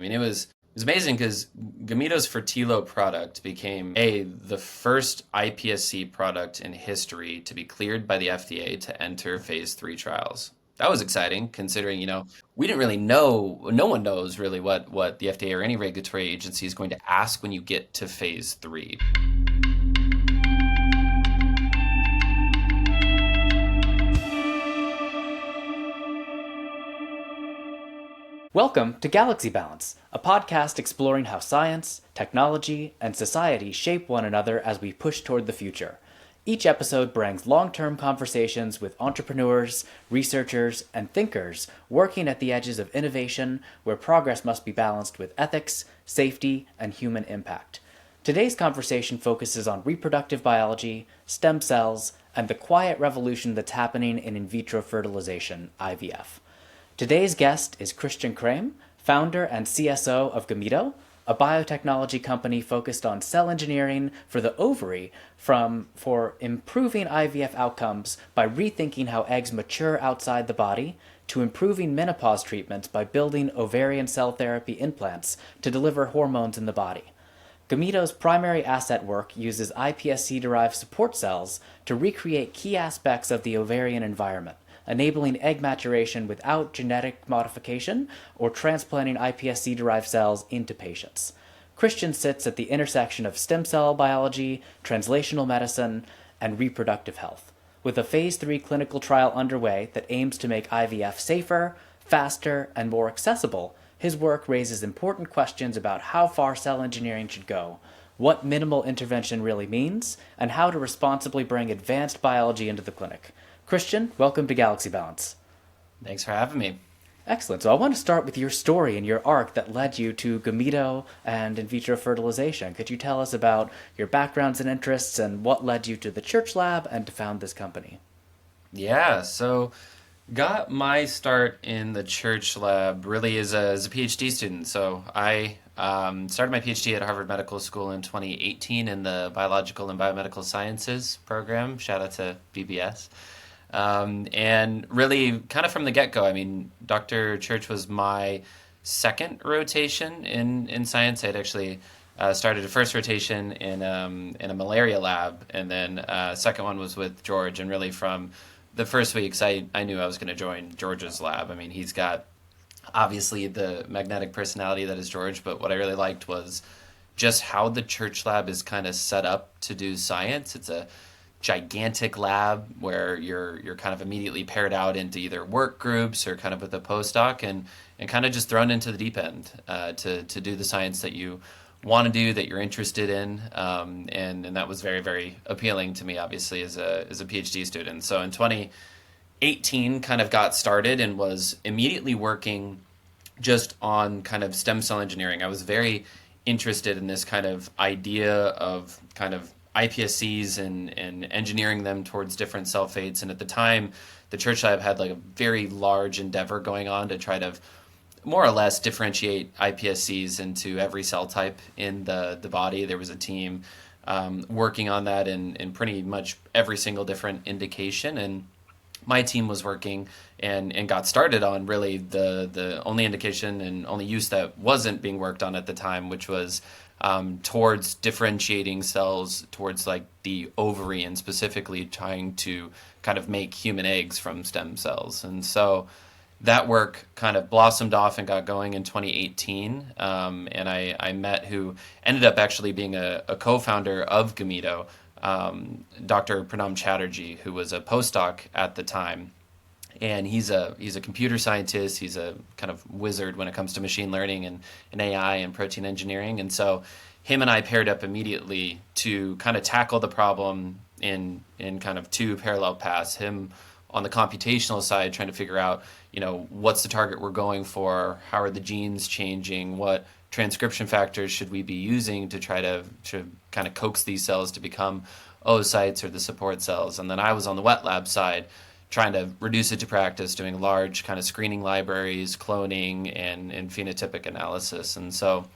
I mean, it was amazing because Gameto's Fertilo product became the first iPSC product in history to be cleared by the FDA to enter phase 3 trials. That was exciting considering, we didn't really know, no one knows really what the FDA or any regulatory agency is going to ask when you get to phase 3. Welcome to Galaxy Balance, a podcast exploring how science, technology, and society shape one another as we push toward the future. Each episode brings long-term conversations with entrepreneurs, researchers, and thinkers working at the edges of innovation where progress must be balanced with ethics, safety, and human impact. Today's conversation focuses on reproductive biology, stem cells, and the quiet revolution that's happening in vitro fertilization, IVF. Today's guest is Christian Kramme, founder and CSO of Gameto, a biotechnology company focused on cell engineering for the ovary for improving IVF outcomes by rethinking how eggs mature outside the body, to improving menopause treatments by building ovarian cell therapy implants to deliver hormones in the body. Gameto's primary asset work uses iPSC-Derived support cells to recreate key aspects of the ovarian environment, enabling egg maturation without genetic modification or transplanting iPSC-derived cells into patients. Christian sits at the intersection of stem cell biology, translational medicine, and reproductive health, with a phase 3 clinical trial underway that aims to make IVF safer, faster, and more accessible. His work raises important questions about how far cell engineering should go, what minimal intervention really means, and how to responsibly bring advanced biology into the clinic. Christian, welcome to Galaxy Balance. Thanks for having me. Excellent. So I want to start with your story and your arc that led you to Gameto and in vitro fertilization. Could you tell us about your backgrounds and interests and what led you to the church lab and to found this company? Yeah, so got my start in the church lab really as a PhD student. So I started my PhD at Harvard Medical School in 2018 in the Biological and Biomedical Sciences program. Shout out to BBS. And really, kind of from the get-go, I mean, Dr. Church was my second rotation in science. I had actually started a first rotation in a malaria lab, and then second one was with George. And really, from the first weeks, I knew I was going to join George's lab. I mean, he's got obviously the magnetic personality that is George, but what I really liked was just how the church lab is kind of set up to do science. It's a gigantic lab where you're kind of immediately paired out into either work groups or kind of with a postdoc and kind of just thrown into the deep end to do the science that you want to do, that you're interested in, and that was very, very appealing to me, obviously, as a PhD student. So in 2018 kind of got started and was immediately working just on kind of stem cell engineering. I was very interested in this kind of idea of kind of iPSCs and engineering them towards different cell fates. And at the time, the church lab had like a very large endeavor going on to try to more or less differentiate iPSCs into every cell type in the body. There was a team working on that in pretty much every single different indication. And my team was working and got started on really the only indication and only use that wasn't being worked on at the time, which was towards differentiating cells towards like the ovary and specifically trying to kind of make human eggs from stem cells. And so that work kind of blossomed off and got going in 2018. And I met who ended up actually being a co-founder of Gameto, Dr. Pranam Chatterjee, who was a postdoc at the time. And he's a computer scientist. He's a kind of wizard when it comes to machine learning and AI and protein engineering. And so him and I paired up immediately to kind of tackle the problem in kind of two parallel paths. Him on the computational side, trying to figure out, what's the target we're going for? How are the genes changing? What transcription factors should we be using to try to kind of coax these cells to become oocytes or the support cells? And then I was on the wet lab side, trying to reduce it to practice, doing large kind of screening libraries, cloning, and phenotypic analysis. And so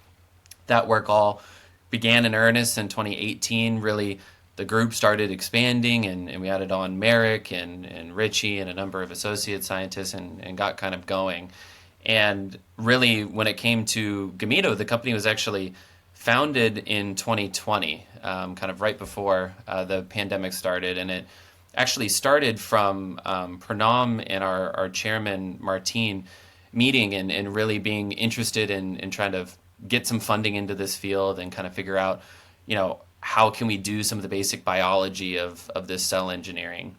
that work all began in earnest in 2018. Really, the group started expanding, and we added on Merrick and Richie and a number of associate scientists and got kind of going. And really, when it came to Gameto, the company was actually founded in 2020, kind of right before the pandemic started. And it actually started from Pranam and our chairman, Martine, meeting and really being interested in trying to get some funding into this field and kind of figure out, how can we do some of the basic biology of this cell engineering.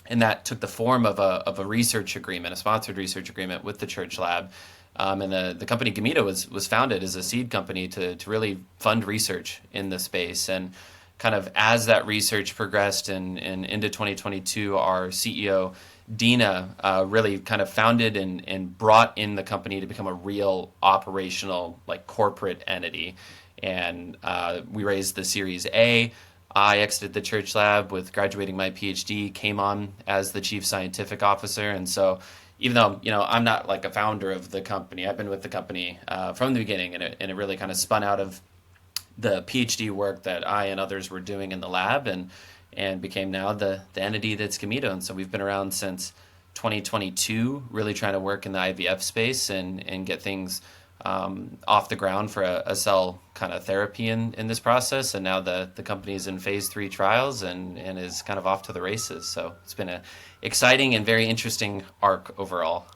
And that took the form of a research agreement, a sponsored research agreement with the Church Lab. And the company Gameto was founded as a seed company to really fund research in the space. And kind of as that research progressed and into 2022, our CEO, Dina, really kind of founded and brought in the company to become a real operational, like, corporate entity. And we raised the Series A. I exited the Church Lab with graduating my PhD, came on as the Chief Scientific Officer. And so even though, I'm not like a founder of the company, I've been with the company from the beginning, and it really kind of spun out of the PhD work that I and others were doing in the lab, and became now the entity that's Gameto. And so we've been around since 2022, really trying to work in the IVF space and get things off the ground for a cell kind of therapy in this process. And now the company is in phase 3 trials and is kind of off to the races. So it's been a exciting and very interesting arc overall.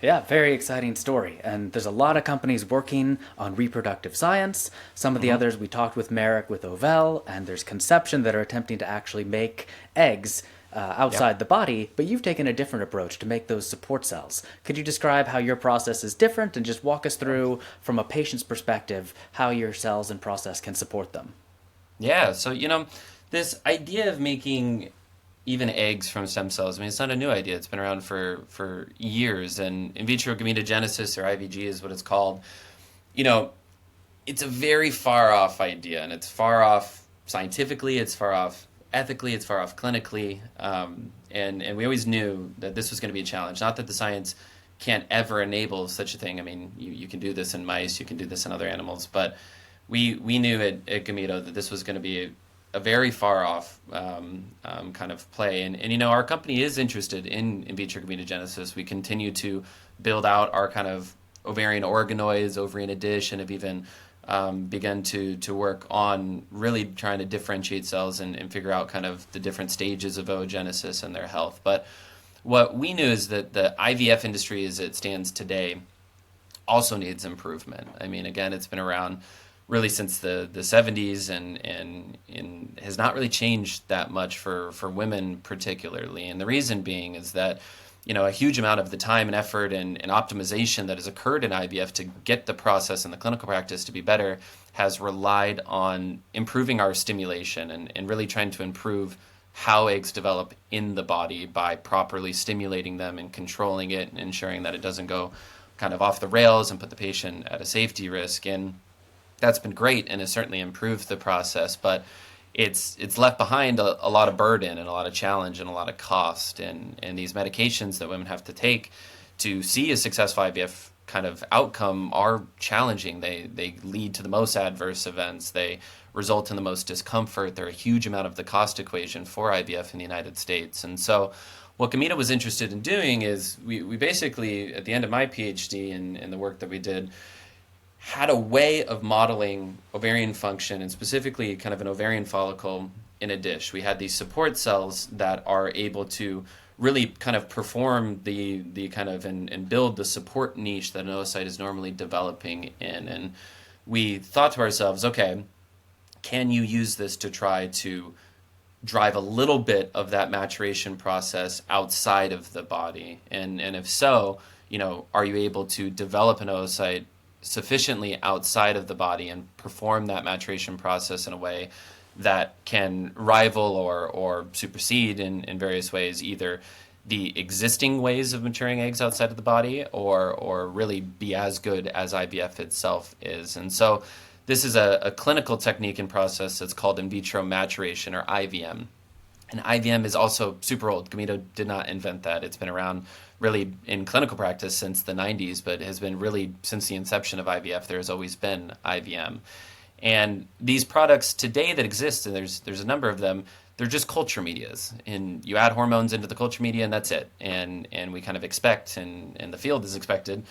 Yeah, very exciting story. And there's a lot of companies working on reproductive science. Some of the others we talked with Merrick with Ovell, and there's Conception that are attempting to actually make eggs outside the body, but you've taken a different approach to make those support cells. Could you describe how your process is different and just walk us through, from a patient's perspective, how your cells and process can support them? Yeah, so this idea of making even eggs from stem cells, I mean, it's not a new idea. It's been around for years, and in vitro gametogenesis, or IVG, is what it's called. It's a very far off idea, and it's far off scientifically, it's far off ethically, it's far off clinically, and we always knew that this was going to be a challenge. Not that the science can't ever enable such a thing. I mean, you can do this in mice, you can do this in other animals, but we knew at Gameto that this was going to be a very far off kind of play. And our company is interested in vitro gametogenesis. We continue to build out our kind of ovarian organoids, ovarian dish, and have even begun to work on really trying to differentiate cells and figure out kind of the different stages of oogenesis and their health. But what we knew is that the IVF industry as it stands today also needs improvement. I mean, again, it's been around really since the 70s and has not really changed that much for women particularly. And the reason being is that, a huge amount of the time and effort and optimization that has occurred in IVF to get the process and the clinical practice to be better has relied on improving our stimulation and really trying to improve how eggs develop in the body by properly stimulating them and controlling it and ensuring that it doesn't go kind of off the rails and put the patient at a safety risk. And that's been great and has certainly improved the process, but it's left behind a lot of burden and a lot of challenge and a lot of cost. And these medications that women have to take to see a successful IVF kind of outcome are challenging. They lead to the most adverse events. They result in the most discomfort. They're a huge amount of the cost equation for IVF in the United States. And so what Gameto was interested in doing is we basically, at the end of my PhD and the work that we did, had a way of modeling ovarian function, and specifically kind of an ovarian follicle in a dish. We had these support cells that are able to really kind of perform the kind of and build the support niche that an oocyte is normally developing in. And we thought to ourselves, okay, can you use this to try to drive a little bit of that maturation process outside of the body? And if so, are you able to develop an oocyte sufficiently outside of the body and perform that maturation process in a way that can rival or supersede in various ways either the existing ways of maturing eggs outside of the body or really be as good as IVF itself is. And so this is a clinical technique and process that's called in vitro maturation, or IVM. And IVM is also super old. Gameto did not invent that. It's been around really in clinical practice since the 90s, but has been really since the inception of IVF, there has always been IVM. And these products today that exist, and there's a number of them, they're just culture medias. And you add hormones into the culture media and that's it. And we kind of expect, and the field is expected,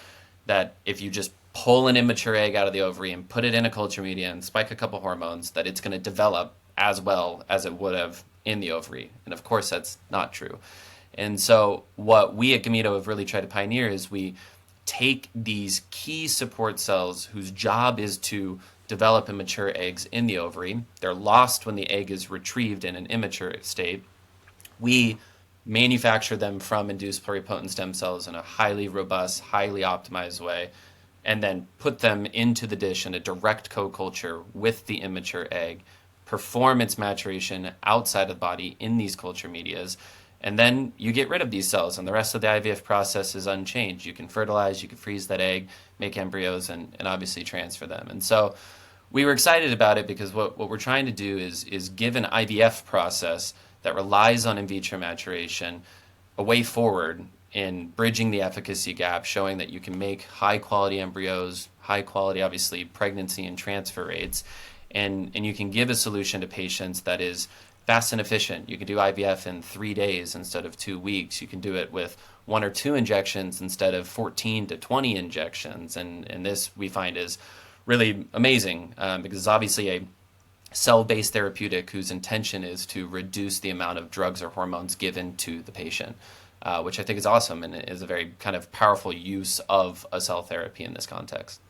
that if you just pull an immature egg out of the ovary and put it in a culture media and spike a couple hormones, that it's going to develop as well as it would have in the ovary. And of course, that's not true. And so what we at Gameto have really tried to pioneer is we take these key support cells whose job is to develop and mature eggs in the ovary. They're lost when the egg is retrieved in an immature state. We manufacture them from induced pluripotent stem cells in a highly robust, highly optimized way, and then put them into the dish in a direct co-culture with the immature egg, perform its maturation outside of the body in these culture medias, and then you get rid of these cells, and the rest of the IVF process is unchanged. You can fertilize, you can freeze that egg, make embryos, and obviously transfer them. And so we were excited about it because what we're trying to do is give an IVF process that relies on in vitro maturation a way forward in bridging the efficacy gap, showing that you can make high-quality embryos, high-quality, obviously, pregnancy and transfer rates, and you can give a solution to patients that is fast and efficient. You can do IVF in 3 days instead of 2 weeks. You can do it with 1 or 2 injections instead of 14 to 20 injections. And this we find is really amazing because it's obviously a cell-based therapeutic whose intention is to reduce the amount of drugs or hormones given to the patient, which I think is awesome and is a very kind of powerful use of a cell therapy in this context.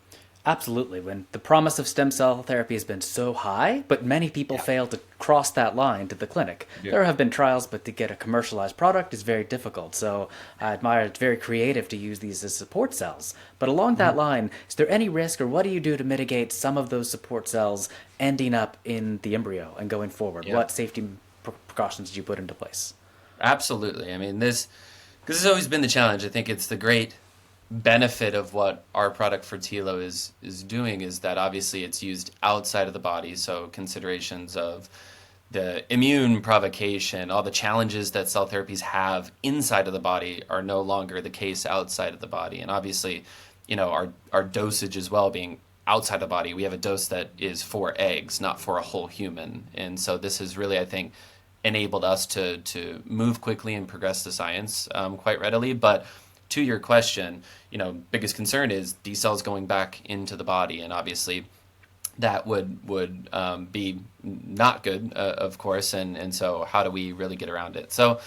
Absolutely. When the promise of stem cell therapy has been so high, but many people fail to cross that line to the clinic. Yeah. There have been trials, but to get a commercialized product is very difficult. So I admire it's very creative to use these as support cells. But along that line, is there any risk, or what do you do to mitigate some of those support cells ending up in the embryo and going forward? Yeah. What safety precautions do you put into place? Absolutely. I mean, this has always been the challenge. I think it's the great benefit of what our product Fertilo is doing is that obviously it's used outside of the body. So considerations of the immune provocation, all the challenges that cell therapies have inside of the body are no longer the case outside of the body. And obviously, our dosage as well being outside the body, we have a dose that is for eggs, not for a whole human. And so this has really, I think, enabled us to move quickly and progress the science quite readily. But to your question, biggest concern is these cells going back into the body, and obviously that would be not good, of course, and so how do we really get around it? So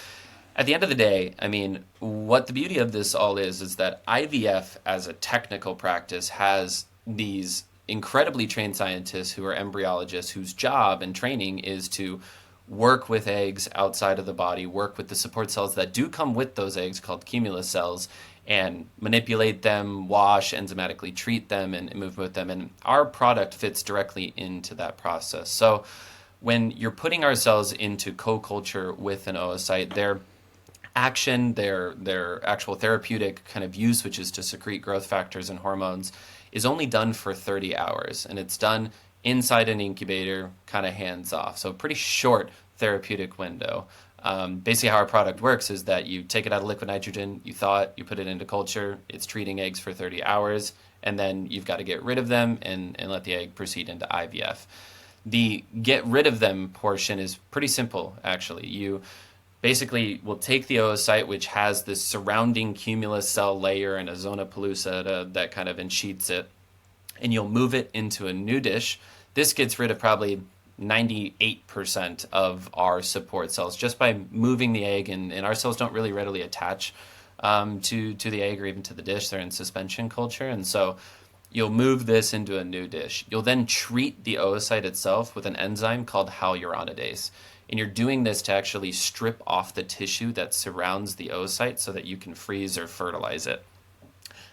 at the end of the day, I mean, what the beauty of this all is that IVF as a technical practice has these incredibly trained scientists who are embryologists whose job and training is to work with eggs outside of the body, work with the support cells that do come with those eggs called cumulus cells, and manipulate them, wash, enzymatically treat them, and move with them. And our product fits directly into that process. So when you're putting our cells into co-culture with an oocyte, their action, their actual therapeutic kind of use, which is to secrete growth factors and hormones, is only done for 30 hours. And it's done inside an incubator, kind of hands off. So pretty short therapeutic window. Basically how our product works is that you take it out of liquid nitrogen, you thaw it, you put it into culture, it's treating eggs for 30 hours, and then you've got to get rid of them and let the egg proceed into IVF. The get rid of them portion is pretty simple, actually. You basically will take the oocyte, which has this surrounding cumulus cell layer and a zona pellucida that kind of ensheets it, and you'll move it into a new dish. This gets rid of probably 98% of our support cells just by moving the egg, and our cells don't really readily attach to the egg or even to the dish. They're in suspension culture, and so you'll move this into a new dish. You'll then treat the oocyte itself with an enzyme called hyaluronidase, and you're doing this to actually strip off the tissue that surrounds the oocyte so that you can freeze or fertilize it.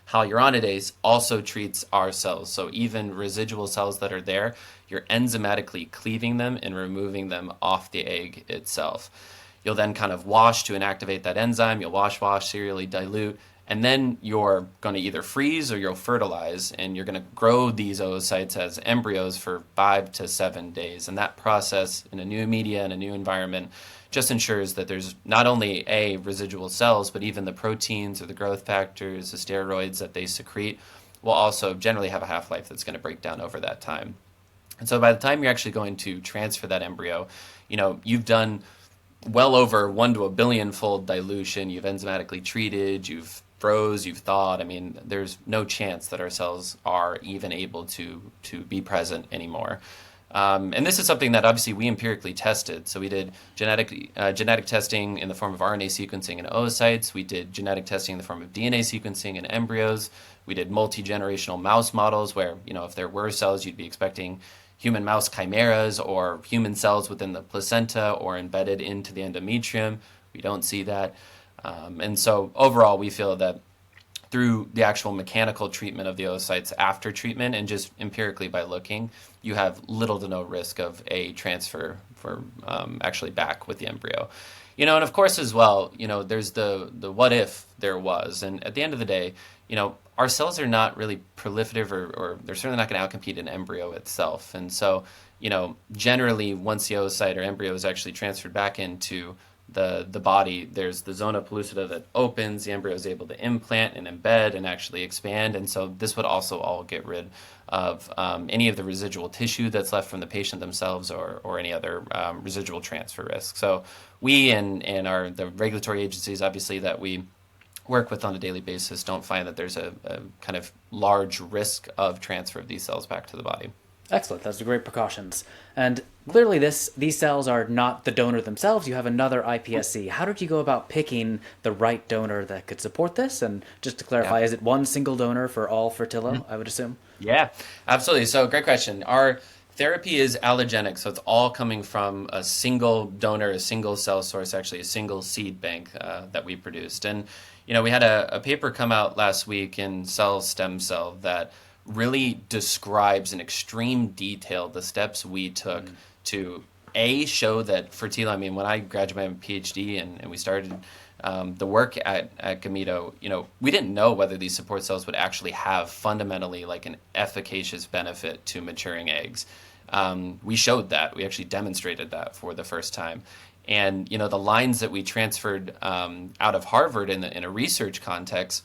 Hyaluronidase also treats our cells, so even residual cells that are there, you're enzymatically cleaving them and removing them off the egg itself. You'll then kind of wash to inactivate that enzyme. You'll wash, serially dilute, and then you're going to either freeze or you'll fertilize, and you're going to grow these oocytes as embryos for 5 to 7 days. And that process in a new media and a new environment just ensures that there's not only residual cells, but even the proteins or the growth factors, the steroids that they secrete will also generally have a half-life that's going to break down over that time. And so by the time you're actually going to transfer that embryo, you've done well over 1 to a billion fold dilution. You've enzymatically treated, you've froze, you've thawed. I mean, there's no chance that our cells are even able to be present anymore. And this is something that obviously we empirically tested. So we did genetic testing in the form of RNA sequencing in oocytes. We did genetic testing in the form of DNA sequencing in embryos. We did multi-generational mouse models where, if there were cells, you'd be expecting human mouse chimeras or human cells within the placenta or embedded into the endometrium. We don't see that. And so overall, we feel that through the actual mechanical treatment of the oocytes after treatment and just empirically by looking, you have little to no risk of a transfer for actually back with the embryo. And of course as well, there's the what if there was. And at the end of the day, our cells are not really proliferative or they're certainly not going to outcompete an embryo itself. And so, generally once the oocyte or embryo is actually transferred back into the body, there's the zona pellucida that opens, the embryo is able to implant and embed and actually expand. And so this would also all get rid of any of the residual tissue that's left from the patient themselves or any other residual transfer risk. So we and the regulatory agencies, obviously, that we work with on a daily basis don't find that there's a kind of large risk of transfer of these cells back to the body. Excellent. Those are great precautions. And clearly these cells are not the donor themselves. You have another iPSC. How did you go about picking the right donor that could support this? And just to clarify, is it one single donor for all fertilo, I would assume? Yeah, absolutely. So great question. Our therapy is allogenic, so it's all coming from a single donor, a single cell source, actually a single seed bank that we produced. And, we had a paper come out last week in Cell Stem Cell that really describes in extreme detail the steps we took to show that fertility. I mean, when I graduated my PhD and we started the work at Gameto, we didn't know whether these support cells would actually have fundamentally like an efficacious benefit to maturing eggs. We showed that. We actually demonstrated that for the first time. And, the lines that we transferred out of Harvard in a research context,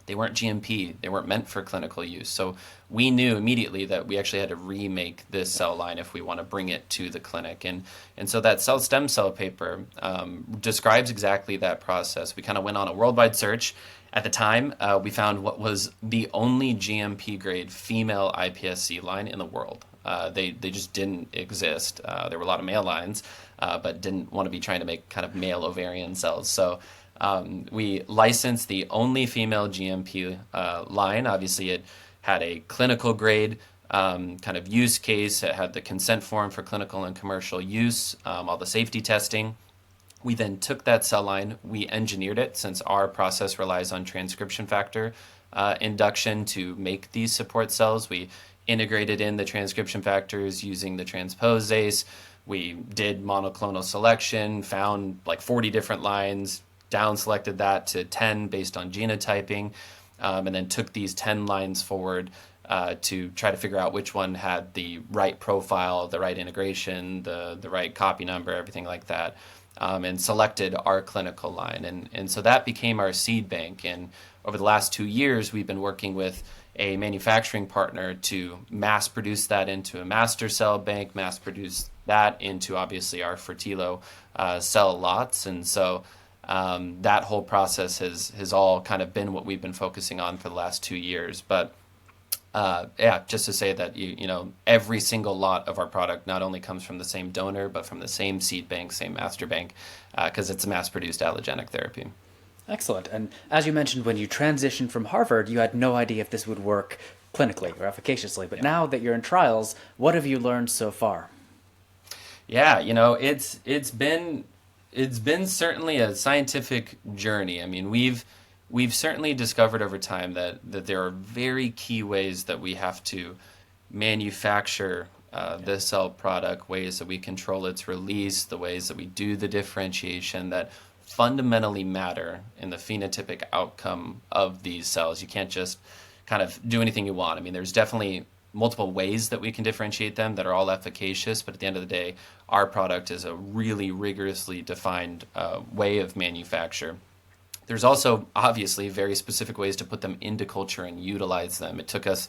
they weren't GMP. They weren't meant for clinical use. So we knew immediately that we actually had to remake this cell line if we want to bring it to the clinic. And so that cell stem cell paper describes exactly that process. We kind of went on a worldwide search. At the time, we found what was the only GMP grade female iPSC line in the world. They just didn't exist. There were a lot of male lines, but didn't want to be trying to make kind of male ovarian cells. So we licensed the only female GMP line. Obviously, it had a clinical grade kind of use case. It had the consent form for clinical and commercial use, all the safety testing. We then took that cell line, we engineered it since our process relies on transcription factor induction to make these support cells. We integrated in the transcription factors using the transposase. We did monoclonal selection, found like 40 different lines, down selected that to 10 based on genotyping, and then took these 10 lines forward to try to figure out which one had the right profile, the right integration, the right copy number, everything like that, and selected our clinical line. And so that became our seed bank. And over the last 2 years, we've been working with a manufacturing partner to mass produce that into a master cell bank, mass produce that into obviously our fertilo cell lots. And so that whole process has all kind of been what we've been focusing on for the last 2 years. But just to say that every single lot of our product not only comes from the same donor, but from the same seed bank, same master bank, because it's a mass-produced allogenic therapy. Excellent. And as you mentioned, when you transitioned from Harvard, you had no idea if this would work clinically or efficaciously. But now that you're in trials, what have you learned so far? Yeah, it's been certainly a scientific journey. I mean, we've certainly discovered over time that there are very key ways that we have to manufacture the cell product, ways that we control its release, the ways that we do the differentiation that fundamentally matter in the phenotypic outcome of these cells. You can't just kind of do anything you want. I mean, there's definitely multiple ways that we can differentiate them that are all efficacious, but at the end of the day, our product is a really rigorously defined way of manufacture. There's also obviously very specific ways to put them into culture and utilize them. It took us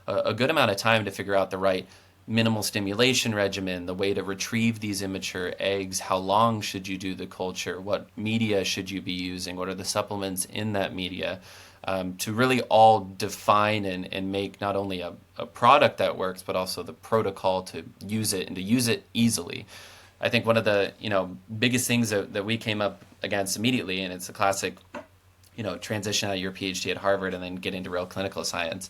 a good amount of time to figure out the right minimal stimulation regimen, the way to retrieve these immature eggs, how long should you do the culture, what media should you be using, what are the supplements in that media, to really all define and make not only a product that works, but also the protocol to use it and to use it easily. I think one of the biggest things that we came up against immediately, and it's a classic transition out of your PhD at Harvard and then get into real clinical science.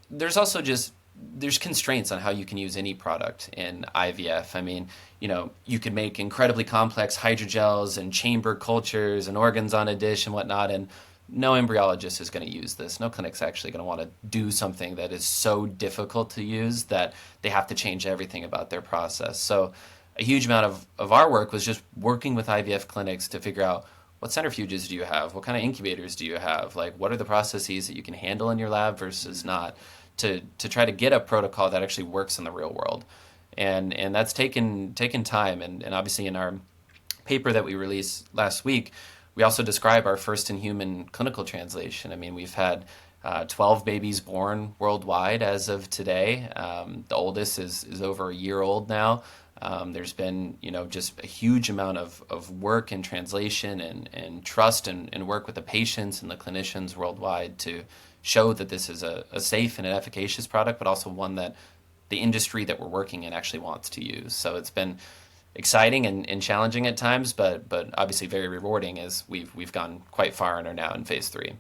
There's also just there's constraints on how you can use any product in IVF. I mean, you could make incredibly complex hydrogels and chamber cultures and organs on a dish and whatnot, and no embryologist is going to use this. No clinic's actually going to want to do something that is so difficult to use that they have to change everything about their process. So a huge amount of our work was just working with IVF clinics to figure out what centrifuges do you have? What kind of incubators do you have? Like, what are the processes that you can handle in your lab versus not, to try to get a protocol that actually works in the real world. And that's taken time. And obviously in our paper that we released last week, we also describe our first in human clinical translation. I mean, we've had 12 babies born worldwide as of today. The oldest is over a year old now. There's been, just a huge amount of work and translation and trust and work with the patients and the clinicians worldwide to show that this is a safe and an efficacious product, but also one that the industry that we're working in actually wants to use. So it's been exciting and challenging at times, but obviously very rewarding as we've gone quite far and are now in phase 3.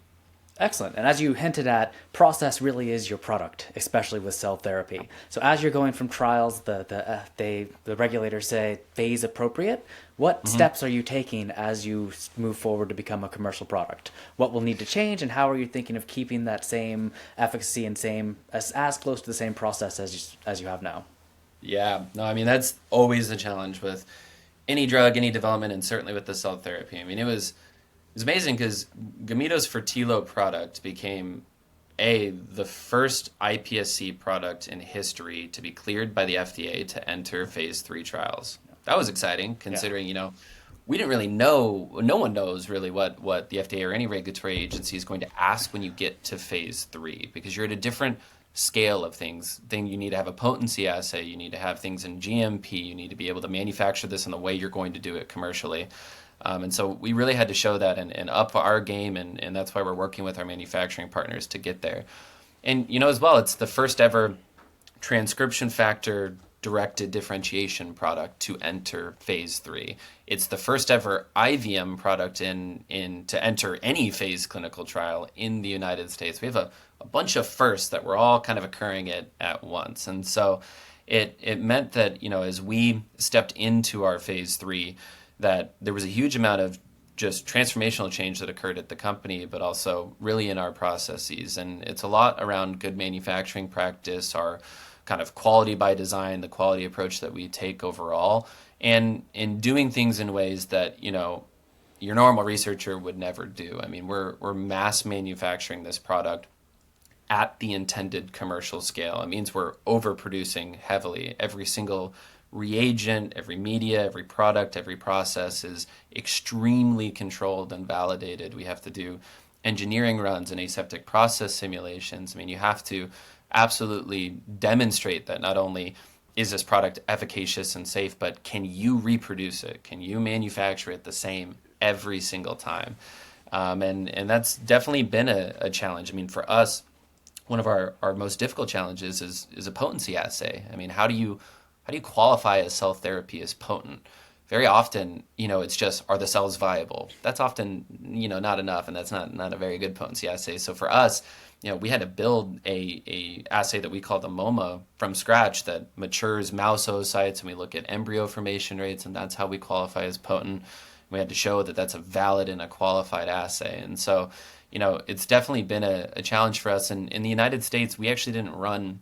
Excellent. And as you hinted at, process really is your product, especially with cell therapy. So as you're going from trials, the regulators say phase appropriate. What steps are you taking as you move forward to become a commercial product? What will need to change, and how are you thinking of keeping that same efficacy and same as close to the same process as you have now? Yeah, no, I mean, that's always the challenge with any drug, any development, and certainly with the cell therapy. I mean, it was amazing because Gameto's Fertilo product became the first iPSC product in history to be cleared by the FDA to enter phase 3 trials. That was exciting considering, we didn't really know, no one knows really what the FDA or any regulatory agency is going to ask when you get to phase 3, because you're at a different scale of things. Then you need to have a potency assay, you need to have things in GMP, you need to be able to manufacture this in the way you're going to do it commercially. And so we really had to show that and up our game, and that's why we're working with our manufacturing partners to get there. And, as well, it's the first ever transcription factor directed differentiation product to enter phase 3. It's the first ever IVM product to enter any phase clinical trial in the United States. We have a bunch of firsts that were all kind of occurring at once. And so it meant that, as we stepped into our phase 3, that there was a huge amount of just transformational change that occurred at the company, but also really in our processes. And it's a lot around good manufacturing practice, our kind of quality by design, the quality approach that we take overall, and in doing things in ways that, your normal researcher would never do. I mean, we're mass manufacturing this product at the intended commercial scale. It means we're overproducing heavily. Every single reagent, every media, every product, every process is extremely controlled and validated. We have to do engineering runs and aseptic process simulations. I mean, you have to absolutely demonstrate that not only is this product efficacious and safe, but can you reproduce it? Can you manufacture it the same every single time? And that's definitely been a challenge. I mean, for us, one of our most difficult challenges is a potency assay. I mean, how do you qualify a cell therapy as potent? Very often, it's just, are the cells viable? That's often, not enough, and that's not a very good potency assay. So for us, we had to build a assay that we call the MOMA from scratch that matures mouse oocytes, and we look at embryo formation rates, and that's how we qualify as potent. We had to show that that's a valid and a qualified assay. And so, it's definitely been a challenge for us. And in the United States, we actually didn't run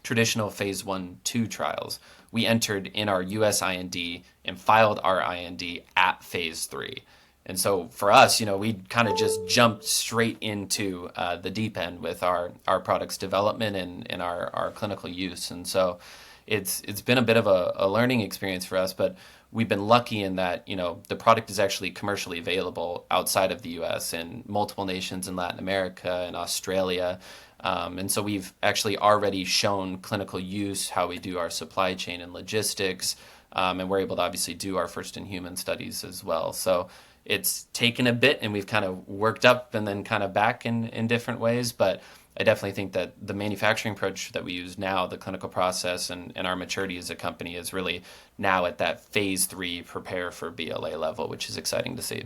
traditional phase 1/2 trials. We entered in our US IND and filed our IND at phase 3. And so for us, we kind of just jumped straight into the deep end with our product's development and our clinical use. And so it's been a bit of a learning experience for us, but we've been lucky in that, the product is actually commercially available outside of the US in multiple nations in Latin America and Australia. And so we've actually already shown clinical use, how we do our supply chain and logistics, and we're able to obviously do our first in human studies as well. So it's taken a bit, and we've kind of worked up and then kind of back in different ways. But I definitely think that the manufacturing approach that we use now, the clinical process and our maturity as a company is really now at that phase 3 prepare for BLA level, which is exciting to see.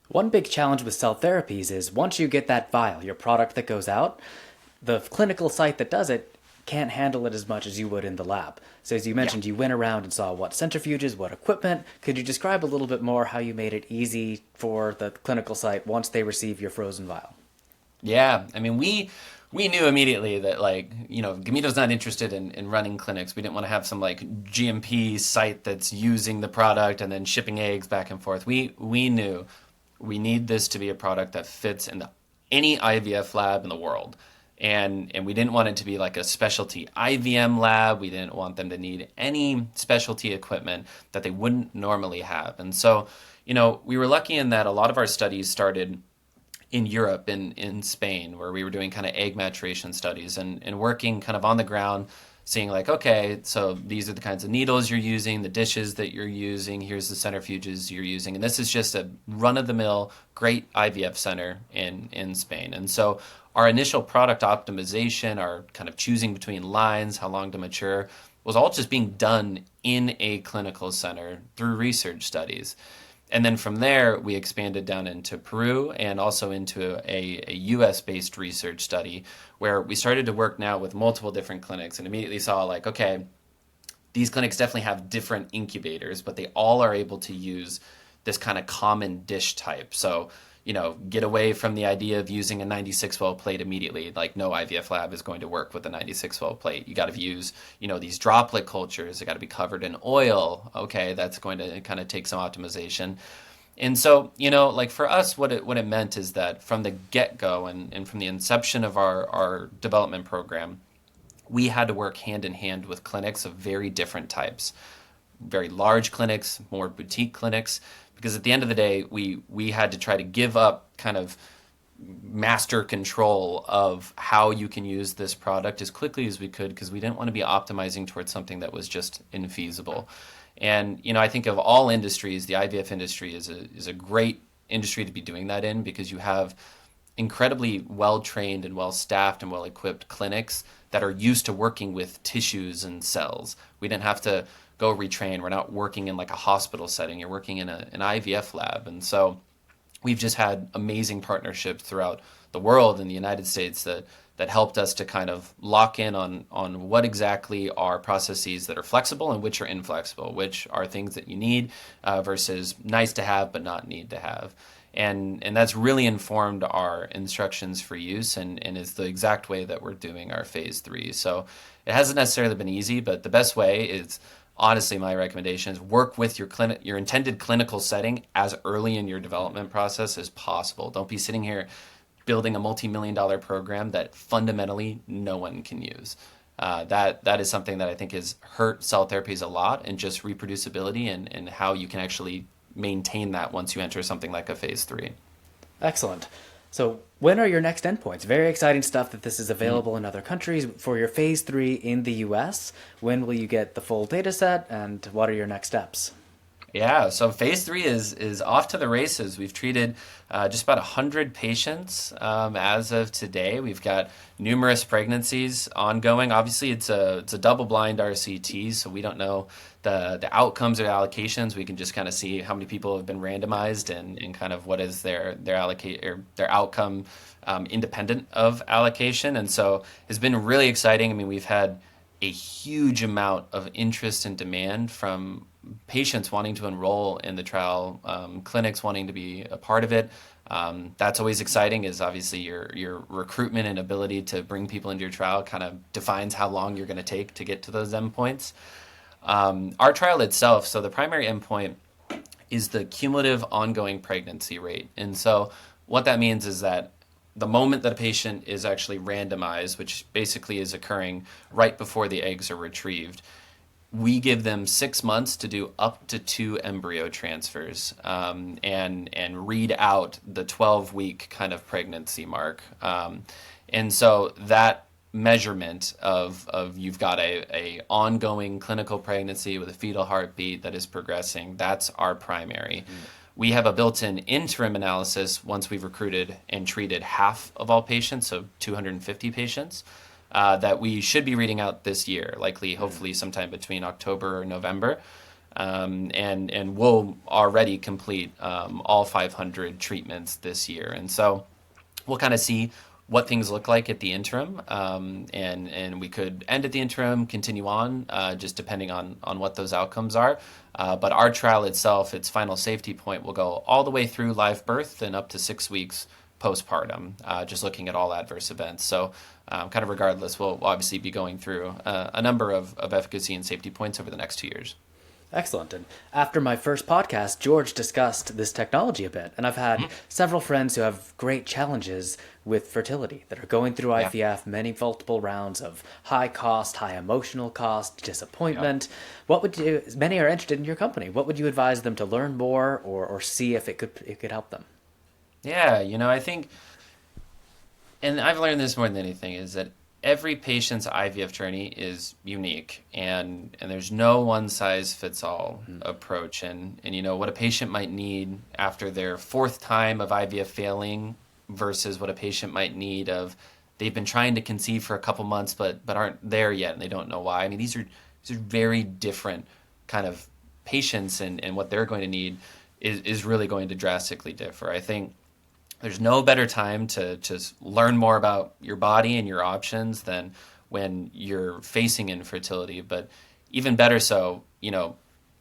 One big challenge with cell therapies is once you get that vial, your product that goes out, the clinical site that does it can't handle it as much as you would in the lab. So as you Yeah. mentioned, you went around and saw what centrifuges, what equipment. Could you describe a little bit more how you made it easy for the clinical site once they receive your frozen vial? Yeah, I mean, we knew immediately that Gameto's not interested in running clinics. We didn't want to have some like GMP site that's using the product and then shipping eggs back and forth. We knew we need this to be a product that fits in any IVF lab in the world. And we didn't want it to be like a specialty IVM lab. We didn't want them to need any specialty equipment that they wouldn't normally have. And so, we were lucky in that a lot of our studies started in Europe, in Spain, where we were doing kind of egg maturation studies and working kind of on the ground, seeing like, okay, so these are the kinds of needles you're using, the dishes that you're using, here's the centrifuges you're using. And this is just a run-of-the-mill great IVF center in Spain. And so our initial product optimization, our kind of choosing between lines, how long to mature, was all just being done in a clinical center through research studies. And then from there, we expanded down into Peru and also into a US-based research study where we started to work now with multiple different clinics and immediately saw like, okay, these clinics definitely have different incubators, but they all are able to use this kind of common dish type. So, get away from the idea of using a 96 well plate immediately. Like no IVF lab is going to work with a 96 well plate. You got to use, these droplet cultures. They got to be covered in oil. Okay, that's going to kind of take some optimization. And so, like for us, what it meant is that from the get-go and from the inception of our development program, we had to work hand in hand with clinics of very different types. Very large clinics, more boutique clinics, because at the end of the day, we had to try to give up kind of master control of how you can use this product as quickly as we could because we didn't want to be optimizing towards something that was just infeasible. And I think of all industries, the IVF industry is a great industry to be doing that in because you have incredibly well-trained and well-staffed and well-equipped clinics that are used to working with tissues and cells. We didn't have to go retrain. We're not working in like a hospital setting. You're working in an IVF lab. And so we've just had amazing partnerships throughout the world in the United States that helped us to kind of lock in on what exactly are processes that are flexible and which are inflexible, which are things that you need versus nice to have but not need to have. And that's really informed our instructions for use and is the exact way that we're doing our phase 3. So it hasn't necessarily been easy, but the best way is honestly my recommendation is work with your intended clinical setting as early in your development process as possible. Don't be sitting here building a multi-million-dollar program that fundamentally no one can use. That is something that I think has hurt cell therapies a lot and just reproducibility and how you can actually maintain that once you enter something like a phase 3. Excellent. So when are your next endpoints? Very exciting stuff that this is available in other countries. For your phase 3 in the US, when will you get the full data set and what are your next steps? Yeah, so phase 3 is off to the races. We've treated just about 100 patients as of today. We've got numerous pregnancies ongoing. Obviously, it's a double-blind RCT, so we don't know the outcomes or allocations. We can just kind of see how many people have been randomized and kind of what is their allocate or their outcome independent of allocation. And so it's been really exciting. I mean, we've had a huge amount of interest and demand from patients wanting to enroll in the trial, clinics wanting to be a part of it. That's always exciting is obviously your recruitment and ability to bring people into your trial kind of defines how long you're going to take to get to those endpoints. Our trial itself, so the primary endpoint is the cumulative ongoing pregnancy rate. And so what that means is that the moment that a patient is actually randomized, which basically is occurring right before the eggs are retrieved, we give them 6 months to do up to 2 embryo transfers and read out the 12-week kind of pregnancy mark. And so that measurement of you've got a ongoing clinical pregnancy with a fetal heartbeat that is progressing, that's our primary. We have a built-in interim analysis once we've recruited and treated half of all patients, so 250 patients, that we should be reading out this year, likely, hopefully, sometime between October or November. And we'll already complete all 500 treatments this year. And so we'll kind of see what things look like at the interim, and we could end at the interim, continue on, just depending on what those outcomes are. But our trial itself, its final safety point, will go all the way through live birth and up to 6 weeks postpartum, just looking at all adverse events. So kind of regardless, we'll obviously be going through a number of efficacy and safety points over the next 2 years. Excellent. And after my first podcast, George discussed this technology a bit. And I've had several friends who have great challenges with fertility that are going through IVF, many multiple rounds of high cost, high emotional cost, disappointment. What would you, many are interested in your company. What would you advise them to learn more or see if it could help them? Yeah, I think, and I've learned this more than anything, is that every patient's IVF journey is unique, and there's no one size fits all approach. And what a patient might need after their fourth time of IVF failing versus what a patient might need of they've been trying to conceive for a couple months but aren't there yet and they don't know why. I mean, these are very different kind of patients, and what they're going to need is really going to drastically differ. I think there's no better time to just learn more about your body and your options than when you're facing infertility. But even better so,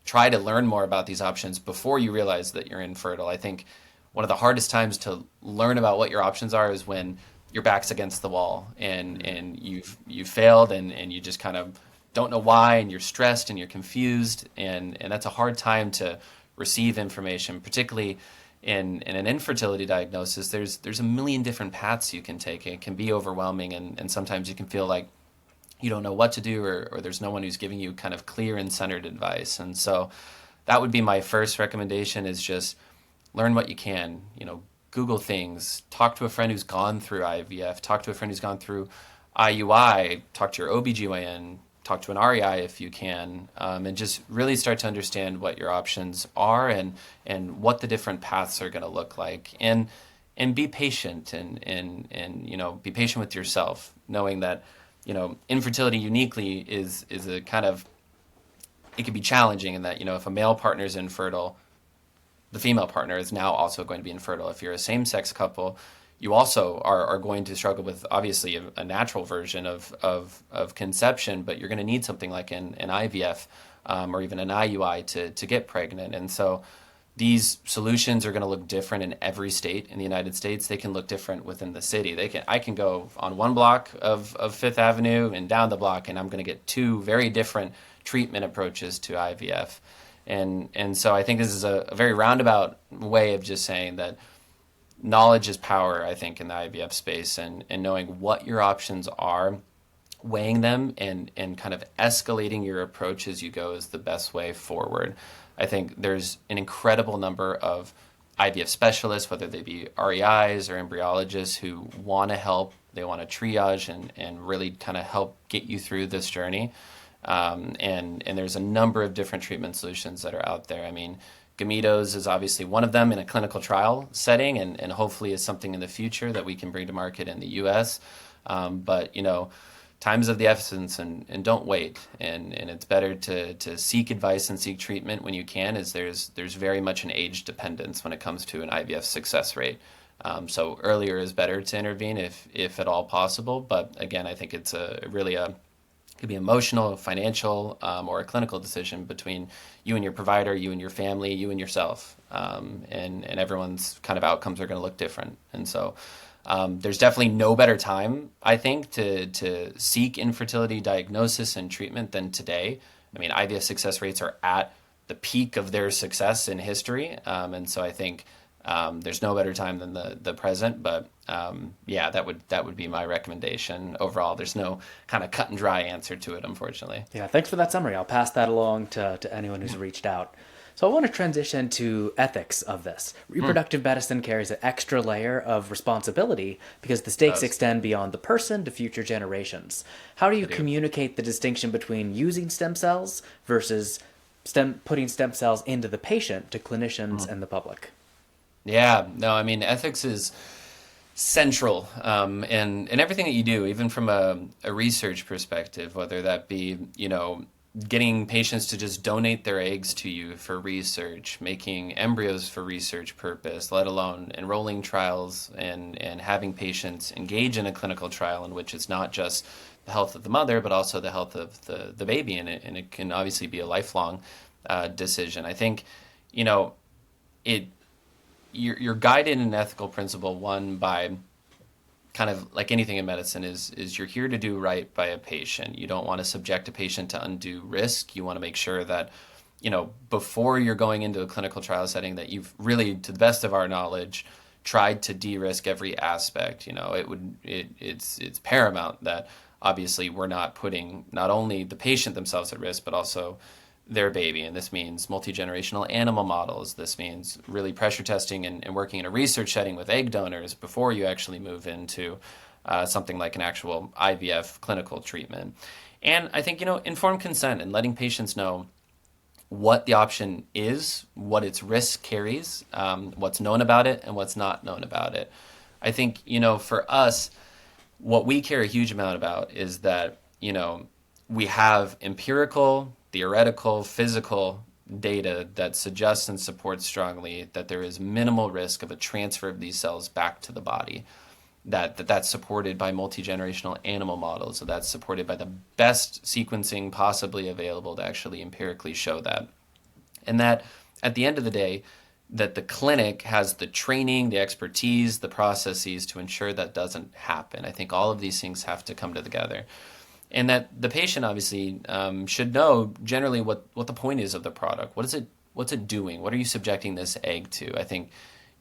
try to learn more about these options before you realize that you're infertile. I think one of the hardest times to learn about what your options are is when your back's against the wall and you've failed and you just kind of don't know why, and you're stressed and you're confused, and that's a hard time to receive information, particularly in an infertility diagnosis. There's a million different paths you can take. It can be overwhelming, and sometimes you can feel like you don't know what to do, or there's no one who's giving you kind of clear and centered advice. And so that would be my first recommendation, is just learn what you can. Google things, talk to a friend who's gone through IVF, talk to a friend who's gone through IUI, talk to your OBGYN, talk to an REI if you can, and just really start to understand what your options are and what the different paths are going to look like, and be patient and be patient with yourself, knowing that infertility uniquely is a kind of, it can be challenging in that if a male partner is infertile, the female partner is now also going to be infertile. If you're a same-sex couple, you also are going to struggle with, obviously, a natural version of conception, but you're going to need something like an IVF or even an IUI to get pregnant. And so these solutions are going to look different in every state in the United States. They can look different within the city. I can go on one block of Fifth Avenue and down the block, and I'm going to get two very different treatment approaches to IVF. And so I think this is a very roundabout way of just saying that knowledge is power, I think, in the IVF space, and knowing what your options are, weighing them, and kind of escalating your approach as you go is the best way forward. I think there's an incredible number of IVF specialists, whether they be REIs or embryologists, who want to help. They want to triage and really kind of help get you through this journey. And there's a number of different treatment solutions that are out there. I mean, Gametos is obviously one of them in a clinical trial setting, and hopefully is something in the future that we can bring to market in the U.S. But time is of the essence, and don't wait. And it's better to seek advice and seek treatment when you can, as there's very much an age dependence when it comes to an IVF success rate. So earlier is better to intervene if at all possible. But again, I think it's could be emotional, financial, or a clinical decision between you and your provider, you and your family, you and yourself. And everyone's kind of outcomes are going to look different. And so there's definitely no better time, I think, to seek infertility diagnosis and treatment than today. I mean, IVF success rates are at the peak of their success in history. And so I think there's no better time than the present, but that would be my recommendation overall. There's no kind of cut and dry answer to it, unfortunately. Yeah, thanks for that summary. I'll pass that along to anyone who's reached out. So I want to transition to ethics of this. Reproductive medicine carries an extra layer of responsibility because the stakes Does. extend beyond the person to future generations. How do you They do. communicate the distinction between using stem cells versus putting stem cells into the patient to clinicians and the public? Yeah, no, I mean, ethics is central in everything that you do, even from a research perspective, whether that be, getting patients to just donate their eggs to you for research, making embryos for research purpose, let alone enrolling trials and having patients engage in a clinical trial in which it's not just the health of the mother, but also the health of the baby. And it can obviously be a lifelong decision. I think, you know, it you're guided in an ethical principle one by kind of like anything in medicine is you're here to do right by a patient. You don't want to subject a patient to undue risk. You want to make sure that before you're going into a clinical trial setting that you've really, to the best of our knowledge, tried to de-risk every aspect. It's paramount that obviously we're not putting not only the patient themselves at risk but also their baby. And this means multi-generational animal models. This means really pressure testing and working in a research setting with egg donors before you actually move into something like an actual IVF clinical treatment. And I think, informed consent and letting patients know what the option is, what its risk carries, what's known about it, and what's not known about it. I think, for us, what we care a huge amount about is that, we have empirical, theoretical, physical data that suggests and supports strongly that there is minimal risk of a transfer of these cells back to the body. That's supported by multi-generational animal models. So that's supported by the best sequencing possibly available to actually empirically show that. And that at the end of the day, that the clinic has the training, the expertise, the processes to ensure that doesn't happen. I think all of these things have to come together. And that the patient obviously should know generally what the point is of the product. What's it doing? What are you subjecting this egg to? I think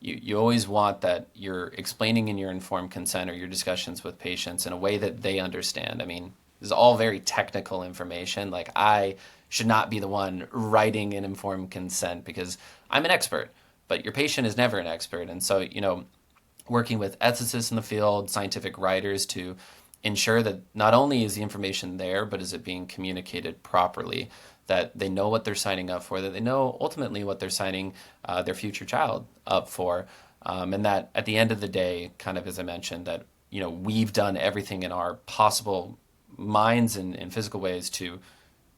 you always want that you're explaining in your informed consent or your discussions with patients in a way that they understand. I mean, this is all very technical information. Like, I should not be the one writing an informed consent because I'm an expert, but your patient is never an expert. And so, working with ethicists in the field, scientific writers to ensure that not only is the information there, but is it being communicated properly, that they know what they're signing up for, that they know ultimately what they're signing their future child up for, and that at the end of the day, kind of as I mentioned, that we've done everything in our possible minds and physical ways to